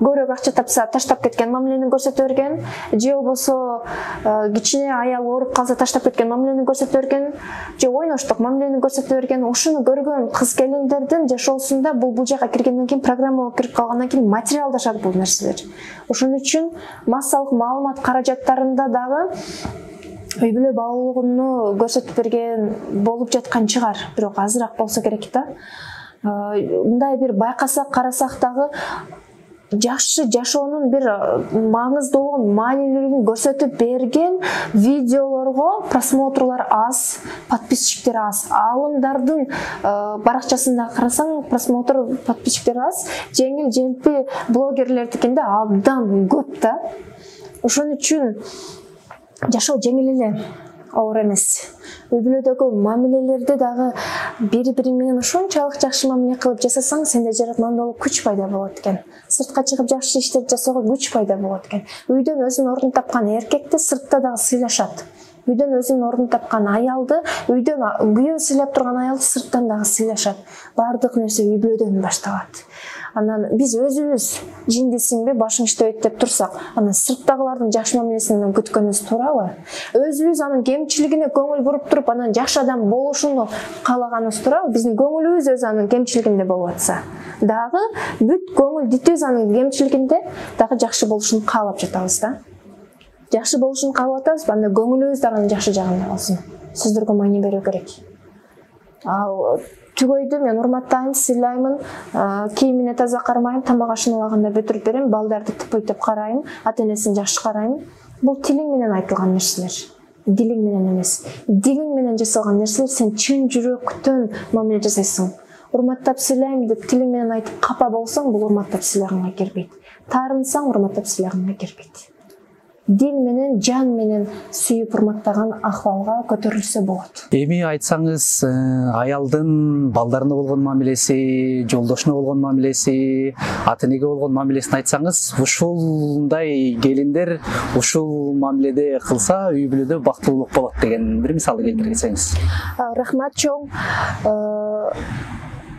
S1: көбүрөөк акча тапса таштап кеткен мамилени көрсөтө берген, же болбосо кичине аял ооруп калса таштап кеткен мамилени көрсөтө берген, же ойноштук мамилени көрсөтө берген. Ушуну көргөн кыз келиндердин жашоосунда бул жака киргенден кийин, программага кирип калгандан кийин материалдашат бул нерселер. Ошон үчүн массалык маалымат каражаттарында дагы үй бүлө баалуулугуну көрсөтүп берген болуп жаткан чыгар, бирок азыраак болсо керек да. Мындай бир байкасак, карасак дагы жакшы жашоонун бир маңыздуулугун, маанилүүлүгүн көрсөтүп берген видеолорго просмотрлар аз, подписчиктер аз. Алымдардын баракчасында карасаң, просмотр, подписчиктер аз. Жеңил желпи блогерлердикинде абдан көп да. Ошон үчүн жашоо жеңил эле, оор эмес. Үй бүлөдөгү мамилелерди дагы бири-бири менен ошончалык жакшы мамиле кылып жасасаң, сенде жаратмандуулук күч пайда болот экен. Сыртка чыгып жакшы иштерди жасоого күч пайда болот экен. Үйдөн өзүнүн ордун тапкан эркекти сыртта дагы сыйлашат. Үйдөн өзүнүн ордун тапкан аялды, үйдөн күйөө сыйлап турган аялды сырттан дагы сыйлашат. Бардык нерсе үй бүлөдөн башталат. Анан биз өзүбүз жиндисиңби, башың иштебейт деп турсак, анан сырттагылардын жакшы мамилесин күткөнүбүз туурабы? Өзүбүз анын кемчилигине көңүл буруп туруп, анан жакшы адам болушуну каалаганыбыз туурабы? Биздин көңүлүбүз өз анын кемчилигинде болуп атса, дагы бүт көңүл дитибиз анын кемчилигинде, дагы жакшы болушун каалап жатабыз да. Жакшы болушун каалап атабыз, анда көңүлүбүз дагы жакшы жагында болсун. Сөздөргө маани берүү керек. Ал түгөйдү мен урматтайм, сыйлаймын, кийимине таза кармайм, тамак ашын убагында бүтүрүп берем, балдарды тыпыйтып карайм, ата-энесин жакшы карайм. Бул тилиң менен айтылган нерселер. Дилиң менен эмес. Дилиң менен жасалган нерселер, сен чын жүрөктөн мамиле жасайсың. Урматтап сыйлайм деп тилиң менен айтып капа болсоң, бул урматтап сыйлаганга кирбейт. Таарынсаң, урматтап сыйлаганга кирбейт. Дил менен, жан менен сүйүп урматтаган акыбалга көтөрүлсө болот.
S2: Эми айтсаңыз, аялдын балдарына болгон мамилеси, жолдошуна болгон мамилеси, ата-энеге болгон мамилесин айтсаңыз, ушундай келиндер ушул мамиледе кылса, үй бүлөдө бактылуулук болот деген бир мисалды келтире кетсеңиз.
S1: Рахмат чоң.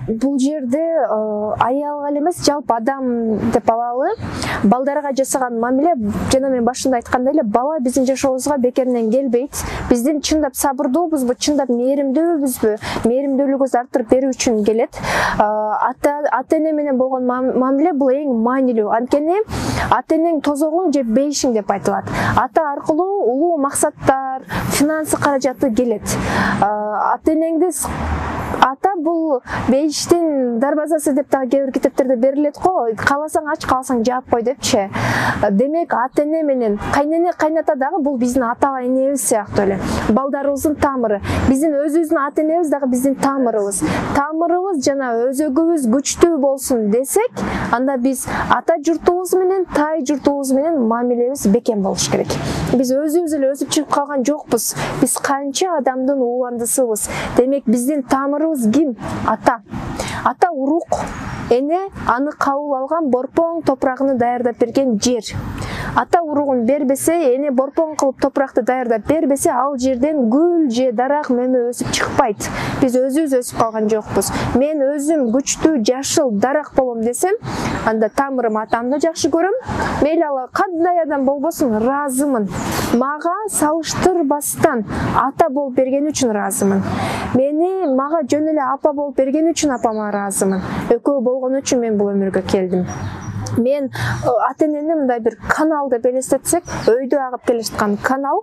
S1: бул жерде аялга эле эмес, жалпы адам деп алалы, балдарга жасаган мамиле, жана мен башында айткандай эле, бала биздин жашообузга бекеринен келбейт. Биздин чындап сабырдуубузбу, чындап мээримдүүбүзбү, мээримдүүлүгүбүздү арттырып берүү үчүн келет. Ата эне менен болгон мамиле бул эң маанилүү. Анткени ата энең тозогуң же бейишиң деп айтылат. Ата аркылуу улуу максаттар, финансы каражаты келет. Ата бул бейиштин дарбазасы деп дагы кээ бир китептерде берилет го. Кааласаң ач, кааласаң жаап кой депчи. Демек ата эне менен кайнене, кайната дагы бул биздин ата энебиз сыяктуу эле. Балдарыбыздын тамыры. Биздин өзүбүздүн ата энебиз дагы биздин тамырыбыз. Тамырыбыз жана өзөгүбүз күчтүү болсун десек, анда биз ата журтубуз менен, тай журтубуз менен мамилебиз бекем болуш керек. Биз өзүбүз эле өсүп чыгып калган жокпуз. Биз канча адамдын ууландысыбыз. Демек биздин тамырыбыз ким? Ата. Ата урук, эне аны кабыл алган борпоң топурагын даярдап берген жер. Ата уругун бербесе, эне борпоң кылып топуракты даярдап бербесе, ал жерден гүл же дарак мөмө өсүп чыкпайт. Биз өзүбүз өсүп калган жокпуз. Мен өзүм күчтүү жашыл дарак болом десем, анда тамырым атамды жакшы көрөм. Мейли ал кандай адам болбосун, ыраазымын. Мага салыштырбастан ата болуп берген үчүн ыраазымын. Мага жөн эле апа болуп берген үчүн апама ыраазымын. Экөө болгон үчүн мен бул өмүргө келдим. Мен ата энени мындай бир канал деп элестетсек, өйдө агып келе жаткан канал,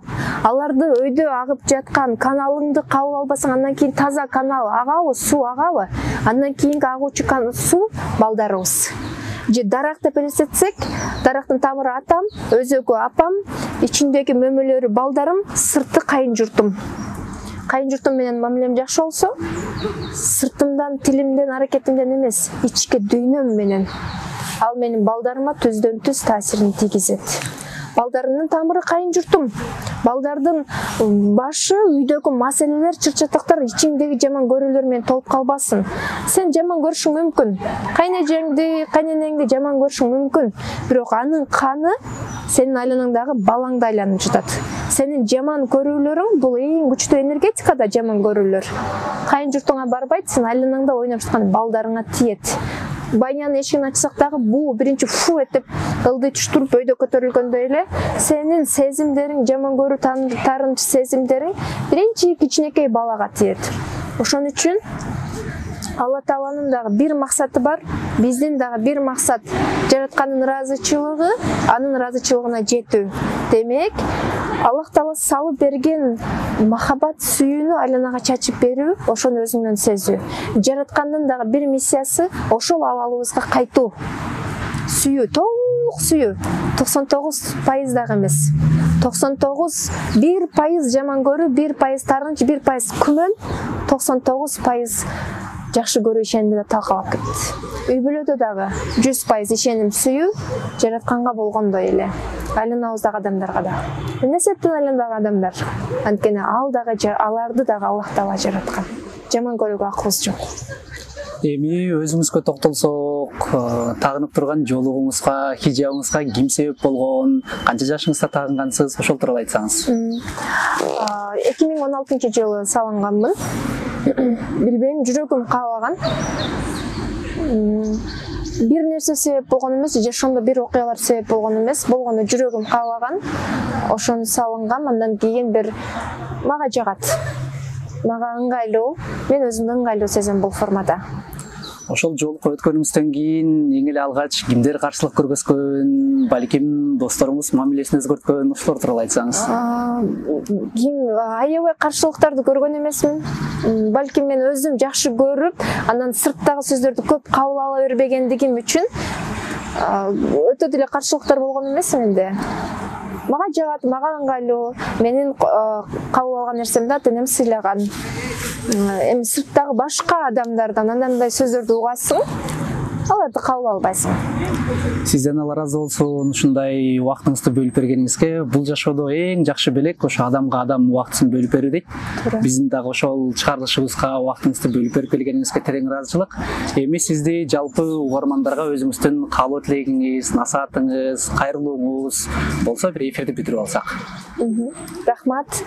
S1: аларды өйдө агып жаткан каналыңды кабыл албасаң, андан кийин таза канал агабы, суу агабы, андан кийинки агуучу суу балдарыбыз. Же дарак деп элестетсек, дарактын тамыры атам, өзөгү апам, ичиндеги мөмөлөрү балдарым, сырты кайын журтум. Кайын журтум менен мамилем жакшы болсо, сыртымдан, тилимден, аракетимден эмес, ички дүйнөм менен ал менин балдарыма түздөн түз таасирин тийгизет. Балдарымдын тамыры кайын журтум. Балдардын башы үйдөгү маселелер, чыр-чатактар, ичиңдеги жаман көрүүлөр менен толуп калбасын. Сен жаман көрүшүң мүмкүн. Кайнежеңди, кайненеңди жаман көрүшүң мүмкүн. Бирок анын каны сенин айланаңдагы балаңды айланып жатат. Сенин жаман көрүүлөрүң бул эң күчтүү энергетика да, жаман көрүүлөр. Кайын журтуңа барбайт, сен айланаңда ойноп жаткан балдарыңа тиет. Байнянын эшигин ачсак дагы бул биринчи фу этип ылдый туштуруп өйдө көтөрүлгөндөй эле сенин сезимдериң, жаман көрүү тарынч сезимдериң биринчи кичинекей балага тиет. Ошон үчүн Алла Тааланын дагы бир максаты бар, биздин дагы бир максат, жараткандын ыраазычылыгы, анын ыраазычылыгына жетүү. Демек, Аллах Таала салып берген махаббат сүйүүнү айланага чачып берүү, ошону өзүңдөн сезүү. Жараткандын дагы бир миссиясы ошол абалыбызга кайтуу. Сүйүү, толук сүйүү. 99% дагы эмес. 99, 1% жаман көрүү, 1% тарынч, 1% күмөн, 99% жакшы көрүү ишенимди да талкалап кетти. Үй бүлөдө дагы 100% ишеним сүйүү, жаратканга болгондой эле. Айланабыздагы адамдарга да. Эмне себептен айланабыздагы адамдар? Анткени аларды дагы Аллах Таала жараткан. Жаман көрүүгө акыбыз жок.
S2: Эми өзүңүзгө токтолсок, тагынып турган жолугуңузга, хижабыңызга ким себеп болгон, канча жашыңызда тагынгансыз, ошол тууралуу айтсаңыз.
S1: 2016-жылы салынганмын. Билбейм, жүрөгүм каалаган. Бир нерсе себеп болгон эмес, жашоомдо бир окуялар себеп болгон эмес, болгону жүрөгүм каалаган. Ошону салынгам, андан кийин бир мага жагат. Мага ыңгайлуу, мен өзүмдү ыңгайлуу сезем бул формада.
S2: Ошол жолку өткөнүңүздөн кийин эң эле алгач кимдер каршылык көргөзгөн, балким досторуңуз мамилесин өзгөрткөн, ошолор тууралуу айтсаңыз.
S1: Аябай каршылыктарды көргөн эмесмин. Балким мен өзүм жакшы көрүп, андан сырттагы сөздөрдү көп кабыл ала бербегендигим үчүн өтө деле каршылыктар болгон эмес менде. Мага жагат, мага ыңгайлуу, менин кабыл алган нерсемди ата энем сыйлаган. Эми сырттагы башка адамдардан андай сөздөрдү угасың, аларды кабыл албайсың.
S2: Сизден Алла ыраазы болсун, ушундай убактыңызды бөлүп бергениңизге. Бул жашоодо эң жакшы белек ошо адамга адам убактысын бөлүп берүү дейт. Биздин дагы ошол чыгарылышыбызга убактыңызды бөлүп берип келгениңизге терең ыраазычылык. Эми сизди жалпы угармандарга өзүңүздүн каалоо тилегиңиз, насаатыңыз, кайрылууңуз болсо бир эфирди бүтүрүп алсак.
S1: Рахмат.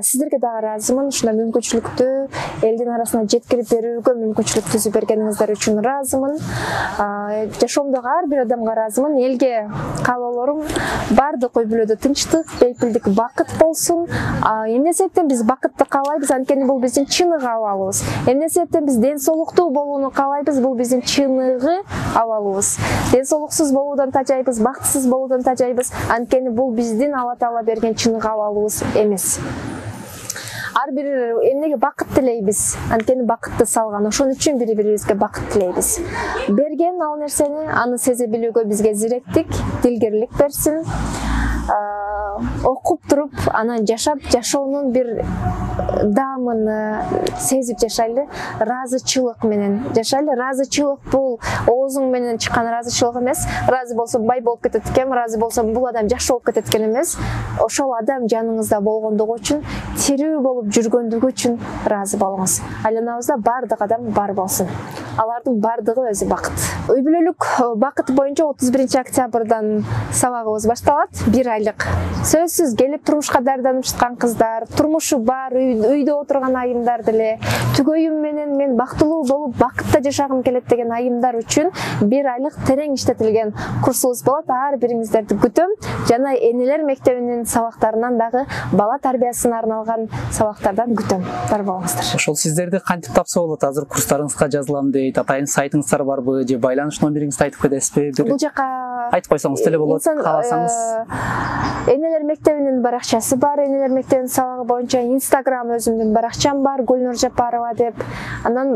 S1: Сіздерге дагы ыраазымын. Ушундай мүмкүнчүлүктү элдин арасына жеткирип берүүгө мүмкүнчүлүк түзүп бергениңиздер үчүн ыраазымын. Жашоомдогу ар бир адамга ыраазымын. Элге каалоолорум бардык ой бүлөдө тынчтык, бейпилдик, бакыт болсун. Эмне себептен биз бакытты каалайбыз? Анткени бул биздин чыныгы абалыбыз. Эмне себептен биз ден соолуктуу болууну каалайбыз? Бул биздин чыныгы абалыбыз. Ден соолуксуз болуудан тажайбыз, бактысыз болуудан тажайбыз. Анткени бул биздин Алла Таала берген чыныгы абалыбыз эмес. Ар бир эмнеге бакыт тилейбиз? Анткени бакытты салган. Ошон үчүн бири-бирибизге бакыт тилейбиз. Берген ал нерсени аны сезе билүүгө бизге зиректик, дилгерлик берсин. Окуп туруп, анан жашап, жашоонун бир даамын сезип жашайлы, ыраазычылык менен жашайлы. Ыраазычылык бул оозуң менен чыккан ыраазычылык эмес. Ыраазы болсом бай болуп кетет экен, ыраазы болсом бул адам жакшы болуп кетет экен эмес. Ошол адам жаныңызда болгондугу үчүн, тирүү болуп жүргөндүгү үчүн ыраазы болуңуз. Айланабызда бардык адам бар болсун. Алардын бардыгы өзү бакыт. Үй бүлөлүк бакыт боюнча 31-октябрдан сабагыбыз башталат. 1 айлык. Сөзсүз келип турмушка дарданып жаткан кыздар, турмушу бар, үйдө отурган айымдар деле, түгөйүм менен мен бактылуу болуп бакытта жашагым келет деген айымдар үчүн 1 айлык терең иштетилген курсубуз болот. Ар бириңиздерди күтөм. Жана энелер мектебинин сабактарынан дагы бала тарбиясына арналган сабактардан күтөм. Бар болуңуздар.
S2: Ошол сиздерди кантип тапса болот? Азыр курстарыңызга жазылам дейт. Атайын сайтыңыздар барбы же байланыш номериңизди айтып кетесизби?
S1: Бул жака
S2: айтып койсоңуз деле болот, кааласаңыз.
S1: Энелер мектебинин баракчасы бар. Энелер мектебинин сабагы боюнча Instagram өзүмдүн баракчам бар, Гүлнур Жапарова деп. Анан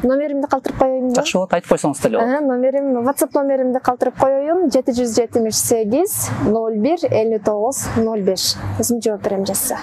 S1: номеримди калтырып коеюнбу?
S2: Жакшы болот, айтып койсоңуз деле болот.
S1: Номерим, WhatsApp номеримди калтырып коеюн. 778 01 59 05. Өзүм жооп берем жазса.